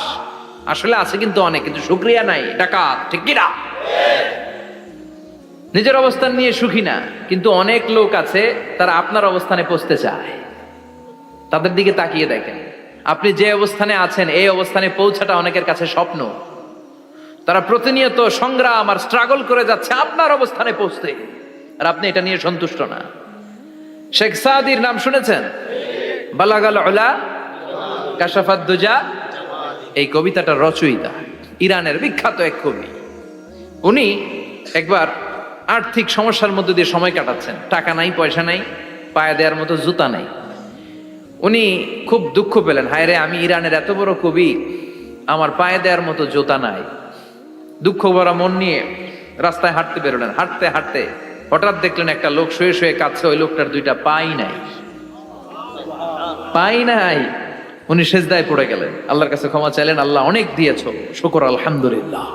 আসলে আছে কিন্তু অনেক, কিন্তু শুকরিয়া নাই, ডাকাত, ঠিক কি না? নিজের অবস্থান নিয়ে সুখী না, কিন্তু অনেক লোক আছে তারা আপনার অবস্থানে পৌঁছতে চায়। তাদের দিকে তাকিয়ে দেখেন, আপনি যে অবস্থানে আছেন এই অবস্থানে পৌঁছাটা অনেকের কাছে স্বপ্ন। তারা প্রতিনিয়ত সংগ্রাম আর স্ট্রাগল করে যাচ্ছে আপনার অবস্থানে পৌঁছতে, আর আপনি এটা নিয়ে সন্তুষ্ট না। শেখ সাদির নাম শুনেছেন? বালাগাল উলা কাশাফাত দুজা, এই কবিতাটা রচয়িতা ইরানের বিখ্যাত এক কবি। উনি একবার আর্থিক সমস্যার মধ্যে দিয়ে সময় কাটাচ্ছেন, টাকা নাই, পয়সা নাই, পায়ে দেওয়ার মতো জুতা নাই। উনি খুব দুঃখ পেলেন, হায় রে, আমি ইরানের এত বড় কবি, আমার পায়ে দেওয়ার মতো জুতা নাই। দুঃখ ভরা মন নিয়ে রাস্তায় হাঁটতে বেরোলেন। হাঁটতে হাঁটতে হঠাৎ দেখলেন একটা লোক শুয়ে শুয়ে কাঁদছে, ওই লোকটার দুইটা পাই নাই, পাই নাই। উনি সেজদায় পড়ে গেলেন, আল্লাহর কাছে ক্ষমা চাইলেন, আল্লাহ অনেক দিয়েছো, শুকর আলহামদুলিল্লাহ।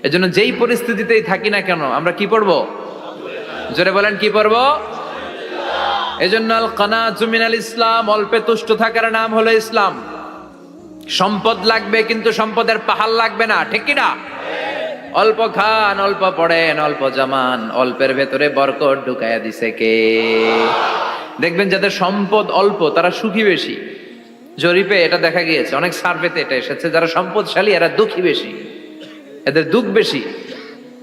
এজন্য যেই পরিস্থিতিতেই থাকি না কেন আমরা কি পড়বো? জোরে বলেন, কি পড়বো? এজন্য আল কানাতু মিনাল ইসলাম, অল্পে তুষ্ট থাকার নাম হলো ইসলাম। সম্পদ লাগবে কিন্তু সম্পদের পাহাড় লাগবে না, ঠিক কি না? অল্প খান, অল্প পড়েন, অল্প জামান, অল্পের ভেতরে বরকত ঢুকাইয়া দিছে কে? দেখবেন যাদের সম্পদ অল্প তারা সুখী বেশি। জরিপে এটা দেখা গিয়েছে, অনেক সার্ভেতে এটা এসেছে, যারা সম্পদশালী এরা দুঃখী বেশি, এদের দুঃখ বেশি,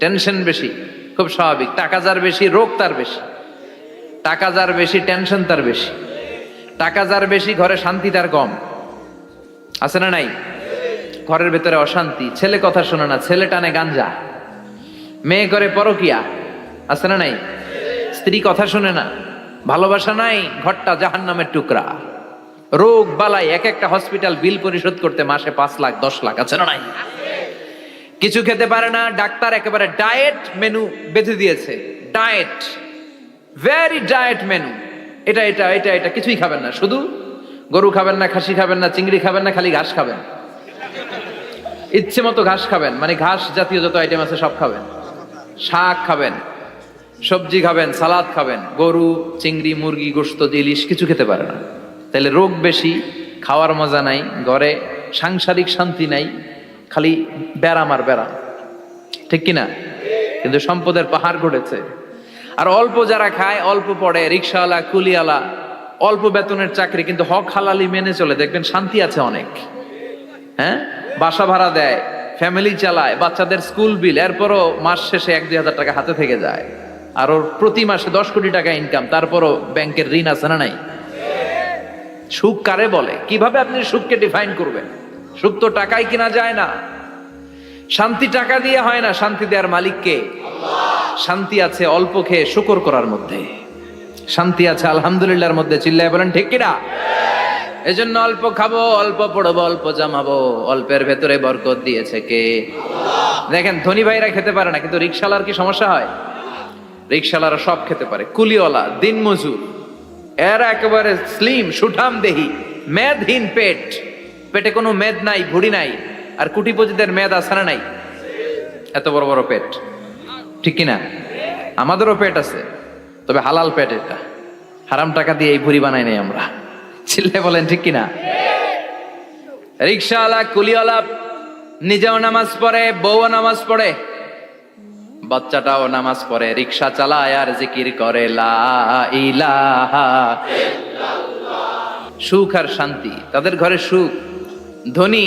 টেনশন বেশি। খুব স্বাভাবিক, টাকা যার বেশি রোগ তার বেশি, টাকা যার বেশি টেনশন তার বেশি, টাকা যার বেশি ঘরে শান্তি তার কম। আছে না নাই? ঘরের ভেতরে অশান্তি, ছেলে কথা শোনে না, ছেলে টানে গাঞ্জা, মেয়ে করে পরকিয়া। আছে না নাই? স্ত্রী কথা শোনে না, ভালোবাসা নাই, ঘরটা জাহান্নামের টুকরা। রোগ বালাই, এক একটা হসপিটাল বিল পরিশোধ করতে মাসে 5 লাখ 10 লাখ। আছে না নাই? কিছু খেতে পারে না, ডাক্তার একেবারে ডায়েট মেনু বেঁধে দিয়েছে। ডায়েট, ভেরি ডায়েট মেনু, এটা এটা এটা এটা কিছুই খাবেন না, শুধু গরু খাবেন না, খাসি খাবেন না, চিংড়ি খাবেন না, খালি ঘাস খাবেন। ইচ্ছে মতো ঘাস খাবেন, মানে ঘাস জাতীয় যত আইটেম আছে সব খাবেন। শাক খাবেন, সবজি খাবেন, সালাদ খাবেন। গরু, চিংড়ি, মুরগি, গোশত, ইলিশ কিছু খেতে পারে না। তাহলে রোগ বেশি, খাওয়ার মজা নাই, ঘরে সাংসারিক শান্তি নাই, খালি ব্যারাম আর ব্যারাম, ঠিক কিনা? কিন্তু সম্পদের পাহাড় ঘটেছে। আর অল্প যারা খায়, অল্প পড়ে, রিক্সাওয়ালা, কুলিওয়ালা, অল্প বেতনের চাকরি, কিন্তু হক হালালি মেনে চলে, দেখবেন শান্তি আছে অনেক। হ্যাঁ, বাসা ভাড়া দেয়, ফ্যামিলি চালায়, বাচ্চাদের স্কুল বিল, এরপরও মাস শেষে 1-2 হাজার টাকা হাতে থেকে যায়। আর ওর প্রতি মাসে 10 কোটি টাকা ইনকাম, তারপরও ব্যাংকের ঋণ আছে না নাই? সুখ কারে বলে? কিভাবে আপনি সুখকে ডিফাইন করবেন? সুখ তো টাকায় কিনা যায় না, শান্তি টাকা দিয়ে হয় না, শান্তি দেওয়ার মালিক কে? শান্তি আছে অল্প খেয়ে শুকর করার মধ্যে, শান্তি আছে আলহামদুলিল্লাহর মধ্যে। চিল্লায় বলেন ঠিক কিনা? এজন্য অল্প খাবো, অল্প পড়বো, অল্প জামাবো, অল্পের ভেতরে বরকত দিয়েছে কে? দেখেন, ধনী ভাইরা খেতে পারে না, কিন্তু রিক্সাওয়ালার কি সমস্যা হয়? রিক্সাওয়ালারা সব খেতে পারে। কুলিওয়ালা, দিন মজুর, এরা একেবারে স্লিম সুঠাম দেহি, মেদহীন পেট, পেটে কোনো মেদ নাই, ভুড়ি নাই। আর কুটিপতিদের মেদ আছে না নাই? এত বড় বড় পেট, ঠিক কিনা? আমাদেরও পেট আছে, তবে হালাল পেট, এটা হারাম টাকা দিয়ে এই ভুড়ি বানাই নাই আমরা। চিল্লায় বলেন ঠিক কিনা? রিক্সাওয়ালা, কুলিওয়ালা নিজেও নামাজ পড়ে, বউও নামাজ পড়ে, বাচ্চাটাও নামাজ পড়ে, রিক্সা চালায় আর জিকির করে লা ইলাহা ইল্লাল্লাহ। সুখ আর শান্তি, তাদের ঘরে সুখ। ধনী,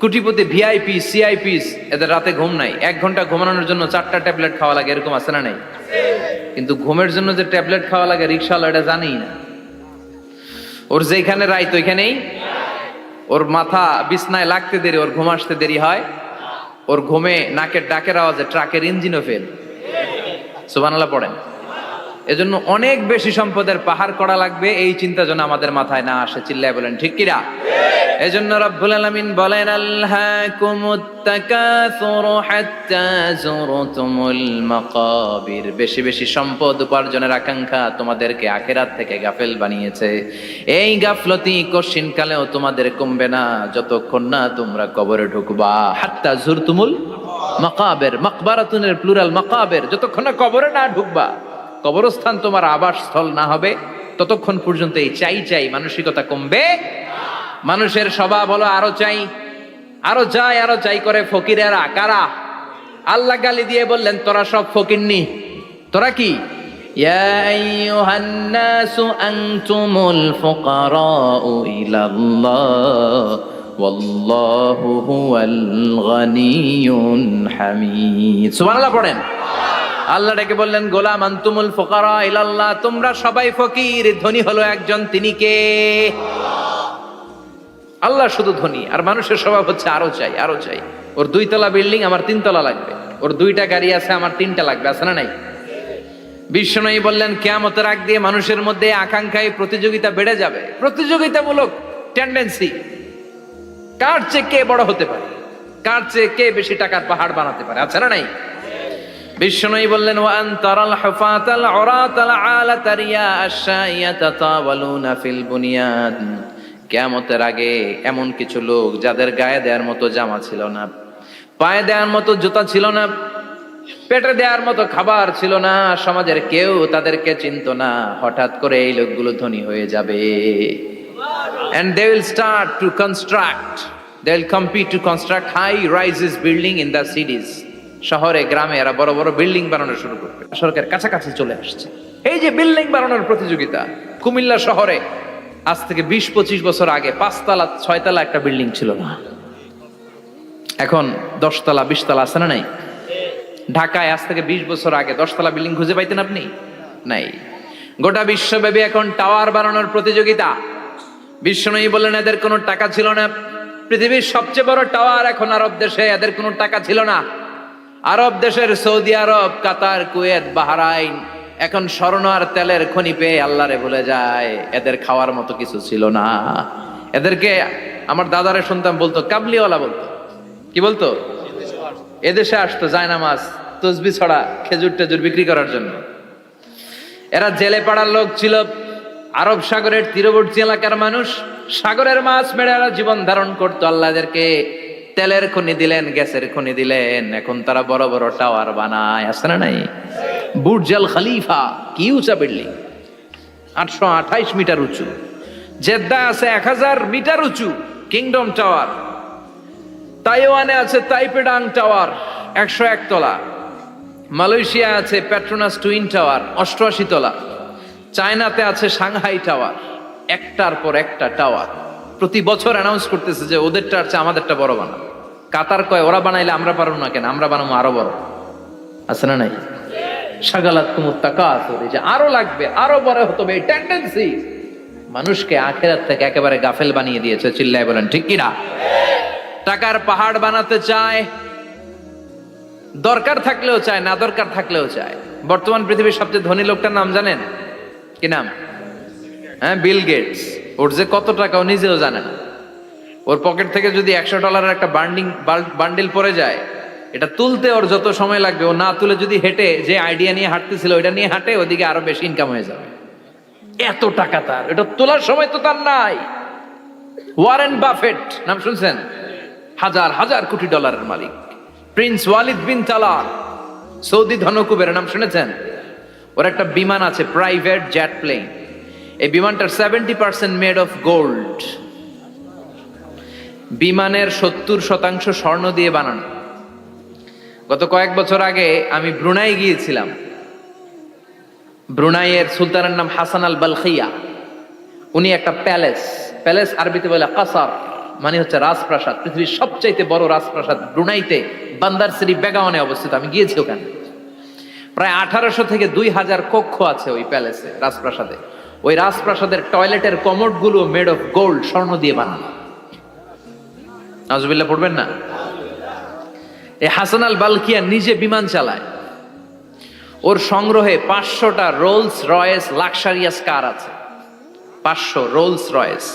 কুটিপতি, ভিআইপি, সিআইপিস, এদের রাতে ঘুম নাই। 1 ঘন্টা ঘুমানোর জন্য 4টা ট্যাবলেট খাওয়া লাগে, এরকম আছে না নাই? কিন্তু ঘুমের জন্য যে ট্যাবলেট খাওয়া লাগে রিক্সাওয়ালা এটা জানেই না। ওর যেখানে রাইত ওইখানেই, ওর মাথা বিছনায় লাগতে দেরি, ওর ঘুম আসতে দেরি হয়। ওর ঘুমে নাকের ডাকের আওয়াজে ট্রাকের ইঞ্জিনও ফেল। সুবহানাল্লাহ পড়েন। এজন্য অনেক বেশি সম্পদের পাহাড় করা লাগবে, এই চিন্তা যেন আমাদের মাথায় না আসে। চিল্লায় বলেন ঠিক কিনা? এজন্য রব্বুল আলামিন বলেন, আল্লাকুমুত তাকাসুরু হাত্তা যুরতুমুল মাকাবির। বেশি বেশি সম্পদ উপার্জনের আকাঙ্ক্ষা তোমাদেরকে আখিরাত থেকে গাফেল বানিয়েছে। এই গাফলতি কশিন কালেও তোমাদের কমবে না যতক্ষণ না তোমরা কবরে ঢুকবা। হাত্তা যুরতুমুল মাকাবির, মাকবারাতুনের প্লুরাল মাকাবির, যতক্ষণ না কবরে না ঢুকবা, কবরস্থান তোমার আবাসস্থল না হবে, ততক্ষণ পর্যন্ত এই চাই চাই মানসিকতা কমবে। মানুষের স্বভাব হলো আরো চাই, আরো চাই, আরো চাই করে। ফকিরেরা কারা? আল্লাহ গালি দিয়ে বললেন, তোরা সব ফকিন্নি, তোরা কি? ইয়া আইয়ুহান নাসু আনতুমুল ফুকারাউ ইলাল্লাহ ওয়াল্লাহু হুয়াল গানিয়ুল হামিদ। সুবহানাল্লাহ পড়েন। আল্লাহ ডেকে বললেন, গোলাম আনতুমুল ফুকারা ইলাল্লাহ, তোমরা সবাই ফকির, ধনী হলো একজন, তিনি কে? আল্লাহ শুধু ধনী, আর মানুষের স্বভাব হচ্ছে আরো চাই, আরো চাই। ওর 2 তলা বিল্ডিং, আমার 3 তলা লাগবে। ওর 2টা গাড়ি আছে, আমার 3টা লাগবে। আছে না নাই? বিশ্বনবী বললেন, কিয়ামতের আগ দিয়ে মানুষের মধ্যে আকাঙ্ক্ষায় প্রতিযোগিতা বেড়ে যাবে, প্রতিযোগিতামূলক টেন্ডেন্সি। কার চেয়ে কে বড় হতে পারে, কার চেয়ে কে বেশি টাকার পাহাড় বানাতে পারে। আছে না নাই? বিশ্বনবী বললেন, ওয়া আনতারাল হুফাতাল উরাতাল আলাতা রিয়া আশ-শাইয়াতা তাওয়ালুনা ফিল বুনিয়ান। কিয়ামতের আগে এমন কিছু লোক যাদের গায়ে দেওয়ার মতো জামা ছিল না, পায়ে দেওয়ার মতো জুতা ছিল না, পেটে দেওয়ার মতো খাবার ছিল না, সমাজের কেউ তাদেরকে চিনতো না। হঠাৎ করে এই লোকগুলো ধনী হয়ে যাবে। And they will start to construct, they will compete to construct high rises building in the cities. শহরে গ্রামে এরা বড় বড় বিল্ডিং বানানো শুরু করবে। সরকার কাছাকাছি চলে আসছে। এই যে বিল্ডিং বানানোর প্রতিযোগিতা, কুমিল্লা শহরে আজ থেকে 20-25 বছর আগে 5 তলা 6 তলা একটা বিল্ডিং ছিল না, এখন 10 তলা 20 তলা। আছে না নাই? ঢাকায় আজ থেকে 20 বছর আগে 10 তলা বিল্ডিং খুঁজে পাইতেন আপনি? নাই। গোটা বিশ্বব্যাপী এখন টাওয়ার বানানোর প্রতিযোগিতা। বিশ্বনবী বললেন, এদের কোনো টাকা ছিল না। পৃথিবীর সবচেয়ে বড় টাওয়ার এখন আরব দেশে, এদের কোনো টাকা ছিল না। আরব দেশের সৌদি আরব, কাতার, কুয়েত, বাহরাইন এখন স্বর্ণ আর তেলের খনি পেয়ে আল্লাহরে ভুলে যায়। এদের খাওয়ার মতো কিছু ছিল না। এদেরকে আমার দাদারে শুনতাম বলতো কাবলিওয়ালা বলতো। কি বলতো? এদেশে আসতো জায়নামাজ, তসবি ছড়া, খেজুর টেজুর বিক্রি করার জন্য। এরা জেলে পাড়ার লোক ছিল। আরব সাগরের তীরবর্তী এলাকার মানুষ, সাগরের মাছ মেরে এরা জীবন ধারণ করতো। আল্লাহ এদেরকে তেলের খনি দিলেন, গ্যাসের খনি দিলেন, এখন তারা বড় বড় টাওয়ার বানায়। আছে না নাই? বুর্জ আল খলিফা, কি উঁচা বিল্ডিং, 828 মিটার উঁচু। জেদ্দায় আছে 1000 মিটার উঁচু কিংডম টাওয়ার। তাইওয়ানে আছে তাইপেডাং টাওয়ার, 101 তলা। মালয়েশিয়া আছে পেট্রোনাস টুইন টাওয়ার, 88 তলা। চায়নাতে আছে সাংহাই টাওয়ার, একটার পর একটা টাওয়ার। প্রতি বছর অ্যানাউন্স করতেছে যে ওদেরটা আছে আমাদেরটা বড় বানাবো। কাতার কয়, ওরা বানাইলে আমরা পারবো না কেন, আমরা বানাবো আরো বড়। আছে না নাই? শাগালাত কুমুত তাকাসুর, যে আরো লাগবে, আরো বড় হতে হবে, এই টেন্ডেন্সি মানুষকে আখিরাত থেকে একেবারে গাফেল বানিয়ে দিয়েছে। চিল্লায় বলেন ঠিক কিনা? টাকার পাহাড় বানাতে চায়, দরকার থাকলেও চায়, না দরকার থাকলেও চায়। বর্তমান পৃথিবীর সবচেয়ে ধনী লোকটার নাম জানেন? কি নাম? হ্যাঁ, বিল গেটস। ওর যে কত টাকা ও নিজেও জানে না। ওর পকেট থেকে যদি $100 একটা বান্ডিল পড়ে যায়, এটা তুলতে ওর যত সময় লাগবে, ও না তুলে যদি হেঁটে যে আইডিয়া নিয়ে হাঁটতেছিল ওইটা নিয়ে হাঁটে, ওদিকে আরো বেশি ইনকাম হয়ে যাবে। এত টাকা তার, এটা তোলার সময় তো তার নাই। ওয়ারেন বাফেট নাম শুনছেন? হাজার হাজার কোটি ডলারের মালিক। Prince Walid bin Talal, Saudi ধনকুবের নাম শুনেছেন? ওর একটা বিমান আছে, প্রাইভেট জেট প্লেন। এই বিমানটার 70% মেড অফ গোল্ড। বিমানের 70% স্বর্ণ দিয়ে বানানো। গত কয়েক বছর আগে আমি ব্রুনাই গিয়েছিলাম। ব্রুনাইয়ের সুলতানের নাম হাসান আল বালখিয়া। উনি একটা প্যালেস আরবিতে বলে কাসার, মানে হচ্ছে রাজপ্রাসাদ। পৃথিবীর সবচাইতে বড় রাজপ্রাসাদ ব্রুনাইতে বান্দার সিরি বেগাওয়ানে অবস্থিত। আমি গিয়েছি ওখানে। প্রায় 1800 থেকে 2000 কক্ষ আছে ওই প্যালেসে, রাজপ্রাসাদে। ওই রাজপ্রাসাদের টয়লেটের কমোড গুলো মেড অফ গোল্ড, স্বর্ণ দিয়ে বানানো। নাউজুবিল্লাহ পড়বেন না? এই হাসান আল বালখিয়া নিজে বিমান চালায়। ওর সংগ্রহে 500টা রোলস রয়েস লাক্সারিয়াস কার আছে। 500 রোলস রয়েস।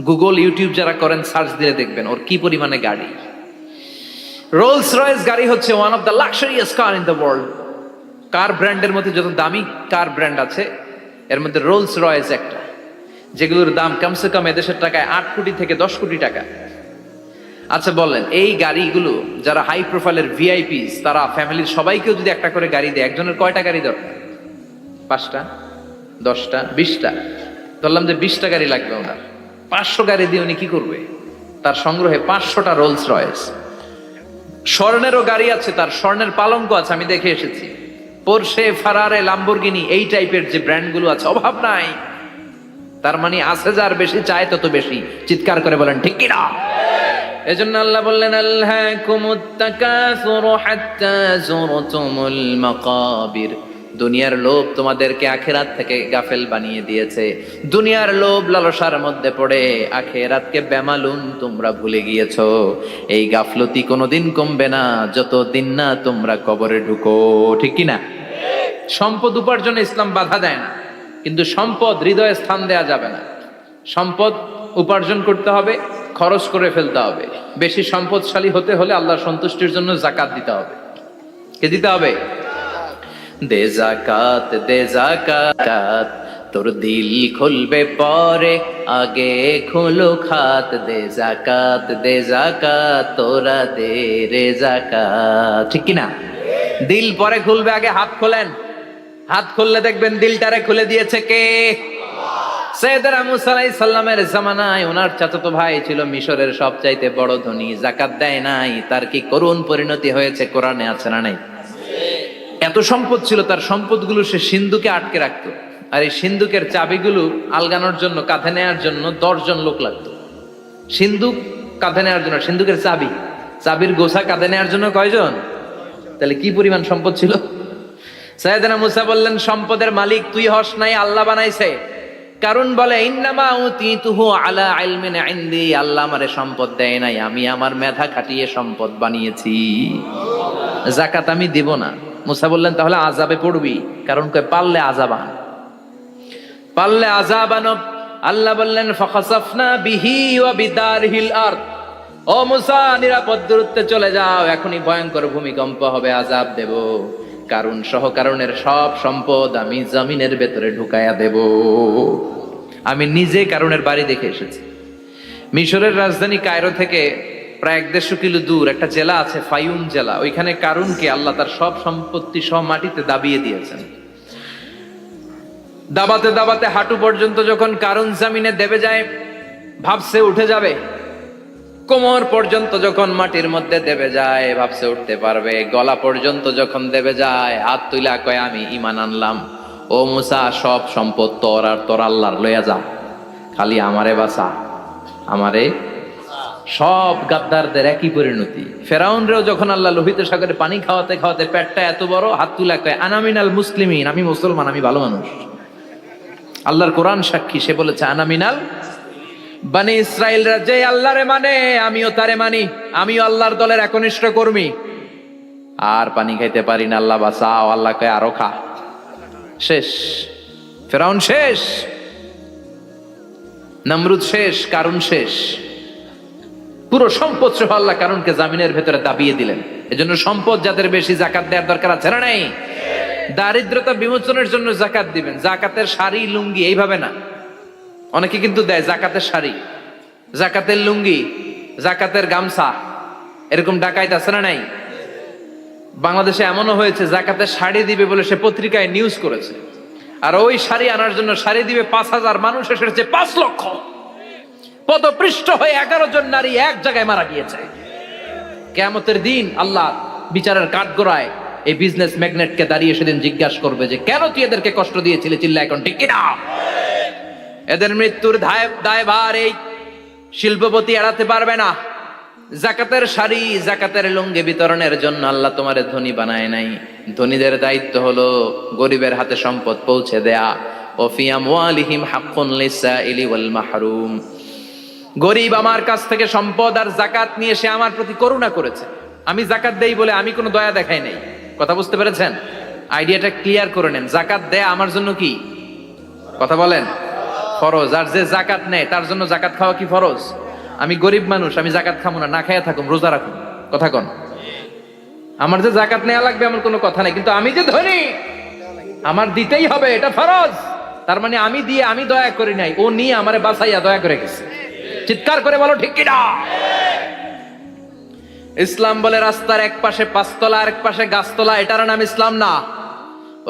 গুগল, ইউটিউব যারা করেন সার্চ দিলে দেখবেন ওর কি পরিমাণে গাড়ি। রোলস রয়েস গাড়ি হচ্ছে one of the luxurious car in the world. Car ব্র্যান্ডের মধ্যে যত দামি কার ব্র্যান্ড আছে এর মধ্যে রোলস রয়েস একটা, যেগুলোর দাম কমসে কম এদেশের টাকায় 8 কোটি থেকে 10 কোটি টাকা। আচ্ছা বলেন, এই গাড়িগুলো যারা হাই প্রোফাইলের ভিআইপিস, তারা ফ্যামিলির সবাইকেও যদি একটা করে গাড়ি দেয়, একজনের কয়টা গাড়ি দরকার? 5টা, 10টা, 20টা। ধরলাম যে 20টা গাড়ি লাগবে ওনার। 500 গাড়ি দিয়ে উনি কি করবে? তার সংগ্রহে 500টা রোলস রয়েস। স্বর্ণেরও গাড়ি আছে, তার স্বর্ণের পালঙ্ক আছে, আমি দেখে এসেছি। পোরশে, ফারারে, লাম্বরগিনি এই টাইপের যে ব্র্যান্ডগুলো আছে, অভাব নাই। তার মানে আছে, যার বেশি চায় তত বেশি। চিৎকার করে বলেন ঠিক কিনা? এজন্য আল্লাহ বললেন আল্লাহকুমুত তাকাসুরু হাত্তা যুরতুমুল মাকাবির। দুনিয়ার লোভ তোমাদেরকে আখিরাত থেকে গাফেল বানিয়ে দিয়েছে। দুনিয়ার লোভ লালসার মধ্যে পড়ে আখিরাতকে বেমালুম তোমরা ভুলে গিয়েছো। এই গাফলতি কোনোদিন কমবে না যতদিন না তোমরা কবরে ঢুকো। ঠিক কি না? সম্পদ উপার্জনে ইসলাম বাধা দেয় না, কিন্তু সম্পদ হৃদয়ে স্থান দেয়া যাবে না। সম্পদ উপার্জন করতে হবে, খরচ করে ফেলতে হবে। বেশি সম্পদশালী হতে হলে আল্লাহর সন্তুষ্টির জন্য যাকাত দিতে হবে। কে দিতে হবে? দে যাকাত, দে যাকাত, তোর দিল খুলবে পরে, আগে খোলো খাত। দে যাকাত, দে যাকাত, তোরা দে রে যাকাত। ঠিক কি না? দিল পরে খুলবে, আগে হাত খোলেন। হাত খুললে দেখবেন দিলটারে খুলে দিয়েছে কে? সাইয়েদনা মুসা আলাইহিস সালামের জামানায় ওনার চাচাতো ভাই ছিল মিশরের সবচাইতে বড় ধনী, যাকাত দেয় নাই। তার কি করুণ পরিণতি হয়েছে কোরআনে আছে না নাই? এত সম্পদ ছিল, তার সম্পদগুলো সে সিন্ধুকে আটকে রাখতো। আর এই সিন্ধুকের চাবিগুলো আলগানোর জন্য, কাঁধে নেওয়ার জন্য 10 জন লোক লাগতো। সিন্ধুক কাঁধে নেওয়ার জন্য, সিন্ধুকের চাবি, চাবির গোছা কাঁধে নেওয়ার জন্য কয়জন? তাহলে কি পরিমাণ সম্পদ ছিল? সাইয়েদনা মুসা বললেন, সম্পদের মালিক তুই হস নাই, আল্লাহ বানাইছে। কারণ বলে ইন্নামা উতিতুহু আলা ইলমিন ইনদি, আল্লাহ আমারে সম্পদ দেয় নাই, আমি আমার মেধা খাটিয়ে সম্পদ বানিয়েছি। যাকাত আমি দিব না। মুসা বললেন তাহলে আযাবে পড়বি, কারণ কয় পারলে আযাবান, পারলে আযাবান। আল্লাহ বললেন ফাখাসাফনা বিহি ওয়া বিদারহিল আরদ, ও মুসা নিরাপদ দূরত্বে চলে যাও, এখনই ভয়ঙ্কর ভূমিকম্প হবে, আযাব দেব। কারণ সহ কারণের সব সম্পদ আমি জমিনের ভেতরে ঢুকায়া দেব। আমি নিজে কারণের বাড়ি দেখে এসেছি। মিশরের রাজধানী কায়রো থেকে প্রায় 150 কিলো দূর একটা জেলা আছে, ফায়ুম জেলা। ওইখানে কারুনকে আল্লাহ তার সব সম্পত্তি সব মাটিতে দাবিয়ে দিয়েছেন। দাবাতে দাবাতে হাঁটু পর্যন্ত যখন কারুন জামিনে দেবে যায়, ভাবছে উঠে যাবে। কোমর পর্যন্ত যখন মাটির মধ্যে দেবে যায়, ভাবছে উঠতে পারবে। গলা পর্যন্ত যখন দেবে যায়, হাত তুইলা কয় আমি ঈমান আনলাম। ও মুসা, সব সম্পদ তোর আর তোর আল্লাহর লইয়া যা, খালি আমারে বাঁচা, আমারে। সব গাদ্দারদের একই পরিণতি। ফেরাউনরেও যখন আল্লাহ লোহিত সাগরে পানি খাওয়াতে খাওয়াতে পেটটা এত বড়, হাত তুলা কয় আনা মিনাল মুসলিমিন, আমি মুসলমান, আমি ভালো মানুষ। আল্লাহর কোরআন সাক্ষী, সে বলেছে আনা মিনাল বনি ইসরাইলরা যে আল্লাহরে মানে, আমিও তারে মানি, আমিও আল্লাহর দলের একনিষ্ঠ কর্মী। আর পানি খাইতে পারি না, আল্লাহ বাঁচাও। আল্লাহ কয় আরো খা। শেষ, ফেরাউন শেষ, নমরুদ শেষ, কারুন শেষ। পুরো সম্পদ সহ আল্লাহ কারুনকে জামিনের ভেতরে দাবিয়ে দিলেন। এজন্য সম্পদ যাদের বেশি, যাকাত দেওয়ার দরকার আছে না নাই? দারিদ্রতা বিমোচনের জন্য যাকাত দিবেন। যাকাতের শাড়ি লুঙ্গি এইভাবে না, অনেকে কিন্তু দেয় জাকাতের শাড়ি, জাকাতের লুঙ্গি, জাকাতের গামছা, এরকম ডাকাইত আছে না নাই? বাংলাদেশে এমনও হয়েছে জাকাতের শাড়ি দিবে বলে সে পত্রিকায় নিউজ করেছে, আর ওই শাড়ি আনার জন্য শাড়ি দিবে 5,000, মানুষ এসেছে 5 লক্ষ। পদপৃষ্ঠ হয়ে 11 জন নারী এক জায়গায় মারা গিয়েছে। কিয়ামতের দিন আল্লাহ বিচারের কাঠগড়ায় এই বিজনেস ম্যাগনেটকে দাঁড়িয়ে সেদিন জিজ্ঞাসা করবে যে কেন তুই এদেরকে কষ্ট দিয়েছিলি? চিল্লা এখন ঠিক কিনা? এদের মৃত্যুর দায়ভার এই শিল্পপতি এড়াতে পারবে না। যাকাতের শাড়ি, যাকাতের লুঙ্গি বিতরণের জন্য আল্লাহ তোমারে ধনী বানায় নাই। ধনীদের দায়িত্ব হলো গরিবের হাতে সম্পদ পৌঁছে দেয়া। ওফি আমওয়ালিহিম হাক্কুন লিসাইলি ওয়াল মাহরুম। গরিব আমার কাছ থেকে সম্পদ আর যাকাত নিয়ে সে আমার প্রতি করুণা করেছে। আমি যাকাত দেই বলে আমি কোনো দয়া দেখাই নাই। কথা বুঝতে পেরেছেন? আইডিয়াটা ক্লিয়ার করে নেন। যাকাত দেয়া আমার জন্য কি? কথা বলেন। ফরজ। আর যে যাকাত নেয় তার জন্য যাকাত খাওয়া কি ফরজ? আমি গরিব মানুষ, আমি যাকাত খাবো না, না খাইয়া থাকুম, রোজা রাখুন। কথা কন। আমার যে যাকাত নেওয়া লাগবে এমন কোনো কথা নাই, কিন্তু আমি যে ধনী আমার দিতেই হবে, এটা ফরজ। তার মানে আমি দিয়ে আমি দয়া করি নাই, ও নিয়ে আমারে বাঁচাইয়া দয়া করে গেছে। চিৎকার করে বলো ঠিক কিনা? ইসলাম বলে রাস্তার এক পাশে 5 তলা আর এক পাশে গাছতলা, এটার নাম ইসলাম না।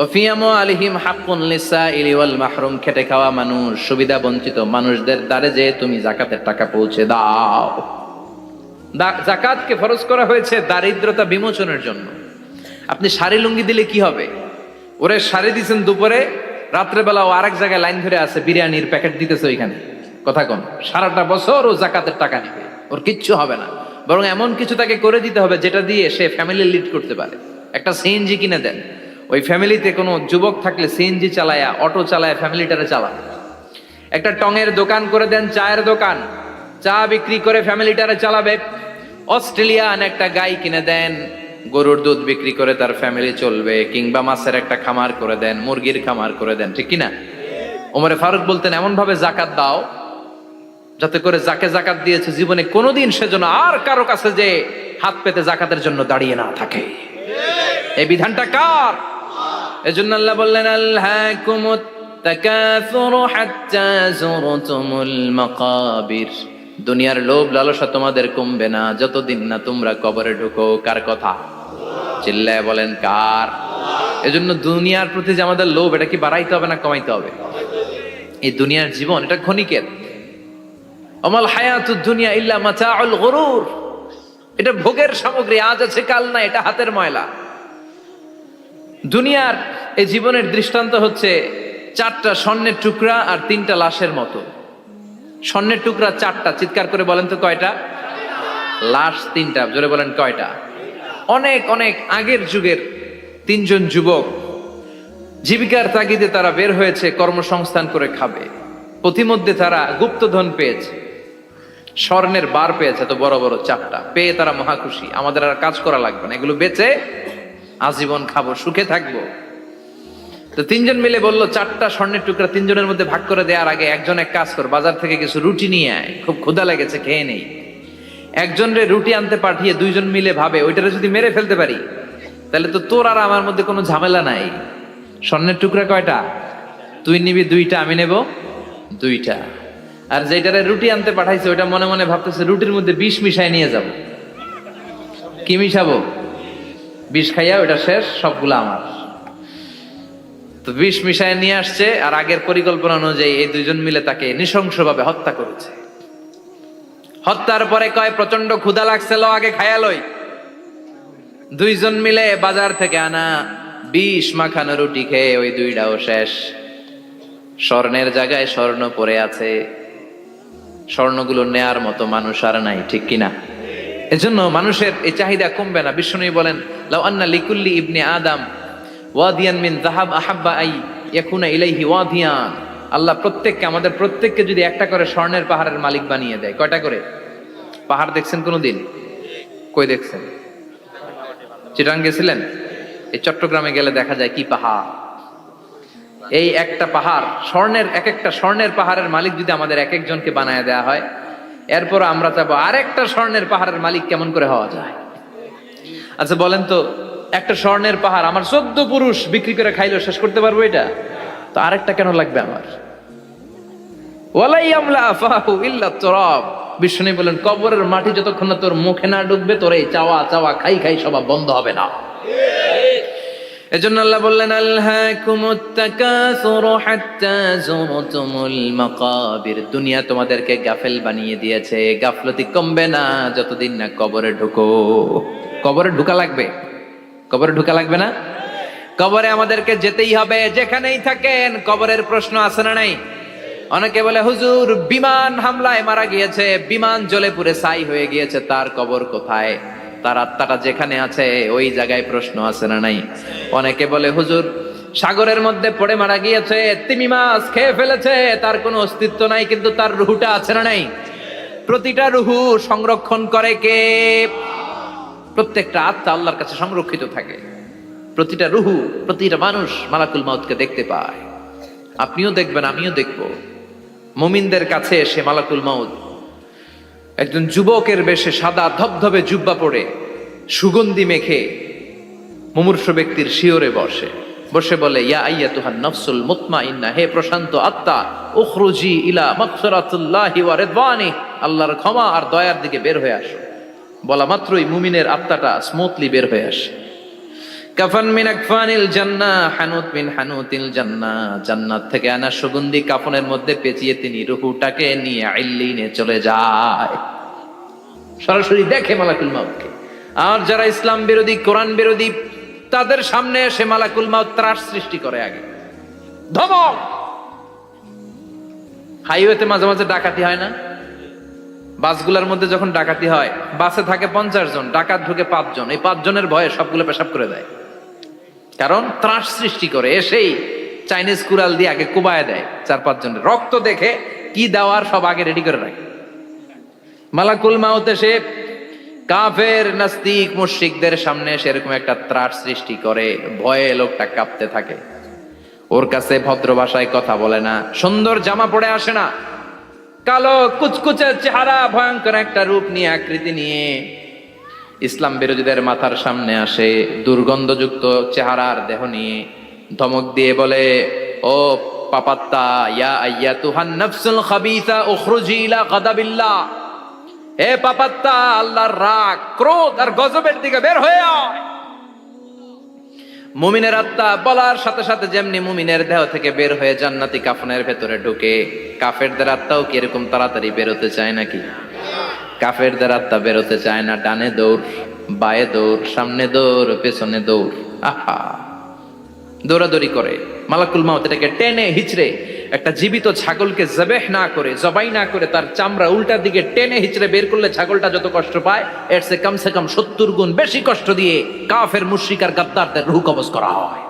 ওফিয়ামু আলিহিম হাক্কুন লিসাইলি ওয়াল মাহরুম। খেটে খাওয়া মানুষ, সুবিধা বঞ্চিত মানুষদের দ্বারে যে তুমি যাকাতের টাকা পৌঁছে দাও। যাকাতকে ফরজ করা হয়েছে দারিদ্রতা বিমোচনের জন্য। আপনি শাড়ি লুঙ্গি দিলে কি হবে? ওরে শাড়ি দিচ্ছেন দুপুরে, রাত্রেবেলা ও আরেক জায়গায় লাইন ধরে আছে, বিরিয়ানির প্যাকেট দিতেছে ওইখানে। কথা কোন? সারাটা বছর ও জাকাতের টাকা নেবে, ওর কিচ্ছু হবে না। বরং এমন কিছু তাকে করে দিতে হবে যেটা দিয়ে সে ফ্যামিলি লিড করতে পারে। একটা সিএনজি কিনে দেন, ওই ফ্যামিলিতে কোনো যুবক থাকলে সিএনজি চালায়া, অটো চালায়া ফ্যামিলিটারে চালান। একটা টঙের দোকান করে দেন, চায়ের দোকান, চা বিক্রি করে ফ্যামিলিটারে চালাবে। অস্ট্রেলিয়ান একটা গাই কিনে দেন, গরুর দুধ বিক্রি করে তার ফ্যামিলি চলবে। কিংবা মাছের একটা খামার করে দেন, মুরগির খামার করে দেন, ঠিক কিনা? ওমরে ফারুক বলতেন, এমন ভাবে জাকাত দাও যাতে করে যাকে জাকাত দিয়েছে জীবনে কোনোদিন সেজন্য আর কারো কাছে যে হাত পেতে জাকাতের জন্য দাঁড়িয়ে না থাকে। এই বিধানটা কার? এজন্য আল্লাহ বললেন, আল্লাহকুমুত তাকাসুরু হাত্তা যুরতুমুল মাকাবির। দুনিয়ার লোভ লালসা তোমাদের কমবে না যতদিন না তোমরা কবরে ঢুকো। কার কথা? চিল্লায় বলেন কার? এজন্য দুনিয়ার প্রতি যে আমাদের লোভ, এটা কি বাড়াইতে হবে না কমাইতে হবে? এই দুনিয়ার জীবন এটা ক্ষণিকের। আমাল হায়াতুদ দুনিয়া ইল্লা মাতাউল গুরুর। এটা ভোগের সামগ্রী, আজ আছে কাল না, এটা হাতের ময়লা। দুনিয়ার এই জীবনের দৃষ্টান্ত হচ্ছে 4টা স্বর্ণের টুকরা আর 3টা লাশের মতো। স্বর্ণের টুকরা 4টা, চিৎকার করে বলেন তো কয়টা? লাশ 3টা, জোরে বলেন কয়টা? অনেক অনেক আগের যুগের 3জন যুবক জীবিকার তাগিদে তারা বের হয়েছে কর্মসংস্থান করে খাবে। পথিমধ্যে তারা গুপ্তধন পেয়েছে, স্বর্ণের বার পেয়েছে, তো বড় বড় 4টা পেয়ে তারা মহা খুশি। আমাদের আর কাজ করা লাগবে না, এগুলো বেচে আজীবন খাবো, সুখে থাকবো। তো 3জন মিলে বললো 4টা স্বর্ণের টুকরা 3জনের মধ্যে ভাগ করে দেওয়ার আগে একজন এক কাজ কর, বাজার থেকে কিছু রুটি নিয়ে আয়, খুব ক্ষুধা লেগেছে, খেয়ে নেই। একজনরে রুটি আনতে পাঠিয়ে 2জন মিলে ভাবে, ওইটারে যদি মেরে ফেলতে পারি তাহলে তো তোর আর আমার মধ্যে কোনো ঝামেলা নাই। স্বর্ণের টুকরা কয়টা? তুই নিবি 2টা, আমি নেব 2টা। আর যেটারে রুটি আনতে পাঠাইছে ওইটা মনে মনে ভাবতেছে রুটির মধ্যে বিষ মিশাই নিয়ে যাব। কি মিশাবো? বিষ খাইয়া ওইটা শেষ, সবগুলো আমার। তো বিষ মিশাই নিয়ে আসছে, আর আগের পরিকল্পনা অনুযায়ী এই 2জন মিলে তাকে নৃশংসভাবে হত্যা করেছে। হত্যার পরে কয়, প্রচন্ড ক্ষুধা লাগছে, লো আগে খায়া লই। 2জন মিলে বাজার থেকে আনা বিষ মাখানো রুটি খেয়ে ওই 2টাও শেষ। স্বর্ণের জায়গায় স্বর্ণ পড়ে আছে, স্বর্ণগুলো নেয়ার মতো মানুষ আর নাই, ঠিক কিনা? এজন্য মানুষের এই চাহিদা কমবে না। বিষ্ণু বলেন, লাউ আন্না লিকুল্লি ইবনে আদম ওয়াদিয়ান মিন যাহাব আহাব্বা আই ইয়াকুনা ইলাইহি ওয়াদিয়ান। আল্লাহ প্রত্যেককে, আমাদের প্রত্যেককে যদি একটা করে স্বর্ণের পাহাড়ের মালিক বানিয়ে দেয়। কয়টা করে পাহাড় দেখছেন কোনোদিন? কই দেখছেন? চিটাং গেছিলেন? এই চট্টগ্রামে গেলে দেখা যায় কি পাহাড়। এই একটা পাহাড় স্বর্ণের, একটা স্বর্ণের পাহাড়ের মালিক যদি আমাদের এক একজনকে বানায় দেওয়া হয়, এরপর আমরা চাবো আরেকটা স্বর্ণের পাহাড়ের মালিক কেমন করে হওয়া যায়। আচ্ছা বলেন তো, একটা স্বর্ণের পাহাড় আমার 14 পুরুষ বিক্রি করে খাইলেও শেষ করতে পারবো এটা? তো আরেকটা কেন লাগবে আমার? ওয়ালাই আমলা আফাহু ইল্লা তুরাব। বিষ্ণু বলেন, কবরের মাটি যতক্ষণ না তোর মুখে না ঢুকবে, তোর এই চাওয়া চাওয়া খাই খাই স্বভাব বন্ধ হবে না। এজন্য আল্লাহ বললেন, আলহাকুমুত তাকাসুরু হাত্তা যুরতুমুল মাকাবির। দুনিয়া তোমাদেরকে গাফেল বানিয়ে দিয়েছে, গাফলতি কমবে না যতদিন না কবরে ঢুকো। কবরে ঢুকা লাগবে, কবরে ঢুকা লাগবে না? কবরে আমাদেরকে যেতেই হবে, যেখানেই থাকেন। কবরের প্রশ্ন আছে না নাই? অনেকে বলে, হুজুর বিমান হামলায় মারা গিয়েছে, বিমান জ্বলে পুড়ে ছাই হয়ে গিয়েছে, তার কবর কোথায়? তার আত্মাটা যেখানে আছে ওই জায়গায় প্রশ্ন আছে না নাই? অনেকে বলে, হুজুর সাগরের মধ্যে পড়ে মারা গিয়েছে, তিমি মাছ খেয়ে ফেলেছে, তার কোনো অস্তিত্ব নাই, কিন্তু তার রুহুটা আছে না নাই? প্রতিটা রুহু সংরক্ষণ করে কে? প্রত্যেকটা আত্মা আল্লাহর কাছে সংরক্ষিত থাকে। প্রতিটা রুহু, প্রতিটা মানুষ মালাকুল মাউতকে দেখতে পায়। আপনিও দেখবেন, আমিও দেখব। মুমিনদের কাছে এসে মালাকুল মাউত একজন যুবকের বেশে সাদা ধবধবে জুব্বা পরে সুগন্ধি মেখে মুমূর্ষু ব্যক্তির শিয়রে বসে বসে বলে, ইয়া আইয়াতুহান নাফসুল মুতমাইন্না, হে প্রশান্ত আত্মা, উখরুজি ইলা মাগফিরাতুল্লাহি ওয়া রিদওয়ানি, আল্লাহর ক্ষমা আর দয়ার দিকে বের হয়ে আসো। বলা মাত্রই মুমিনের আত্মাটা স্মুথলি বের হয়ে আসে। কাফান মিন আকফানিল জান্নাহ, হানুত মিন হানুতিল জান্নাহ, জান্নাত থেকে আনা সুগন্ধি কাফনের মধ্যে পেঁচিয়ে তিনি রূহটাকে নিয়ে ইল্লিনে চলে যায়। সরাসরি দেখে মালাকুল মাউতকে। আর যারা ইসলাম বিরোধী, কোরআন বিরোধী, তাদের সামনে এসে মালাকুল মাউত ত্রাস সৃষ্টি করে, আগে ধমক। হাইওয়েতে মাঝে মাঝে ডাকাতি হয় না? বাসগুলোর মধ্যে যখন ডাকাতি হয়, বাসে থাকে 50 জন, ডাকাত ঢুকে 5 জন, এই 5 জনের ভয়ে সবগুলো পেশাব করে দেয়। কারণ ত্রাস সৃষ্টি করে, এসেই চাইনিজ কুড়াল দিয়ে আগে কুবায় দেয় 4-5 জনের। রক্ত দেখে কি দেওয়ার সব আগে রেডি করে রাখে। মালাকুল মাউত এসে কাফের, নাস্তিক, মুশরিকদের সামনে সেরকম একটা ত্রাস সৃষ্টি করে, ভয়ে লোকটা কাঁপতে থাকে। ওর কাছে ভদ্র ভাষায় কথা বলে না, সুন্দর জামা পরে আসে না, কালো কুচকুচে চেহারা, ভয়ঙ্কর একটা রূপ নিয়ে, আকৃতি নিয়ে ইসলাম বিরোধীদের মাথার সামনে আসে, দুর্গন্ধযুক্ত চেহারার দেহ নিয়ে ধমক দিয়ে বলে, ও পাপাত্তা, ইয়া আইয়াতুহান নাফসুল খাবিসা উখরুজি ইলা গাদাবিল্লাহ, হে পাপাত্তা, আল্লাহর রাগ, ক্রোধ আর গজবের দিকে বের হয়ে আয়। মুমিনের আত্মা বলার সাথে সাথে যেমনি মুমিনের দেহ থেকে বের হয়ে জান্নাতি কাফনের ভেতরে ঢুকে, কাফেরদের আত্মাও কি এরকম তাড়াতাড়ি বেরোতে চায় নাকি? কাফেরদের আত্মা বেরোতে চায় না, ডানে দৌড়, বায়ে দৌড়, সামনে দৌড়, পেছনে দৌড়, আহা, দৌড়াদৌড়ি করে। মালাকুল মাউত এটাকে টেনে হিচড়ে, একটা জীবিত ছাগলকে জবেহ না করে, জবাই না করে, তার চামড়া উল্টার দিকে টেনে হিচড়ে বের করলে ছাগলটা যত কষ্ট পায়, এর চেয়ে কমসে কম 70 গুণ বেশি কষ্ট দিয়ে কাফের, মুশরিক আর গাদ্দারদের রূহ কবজ করা হয়।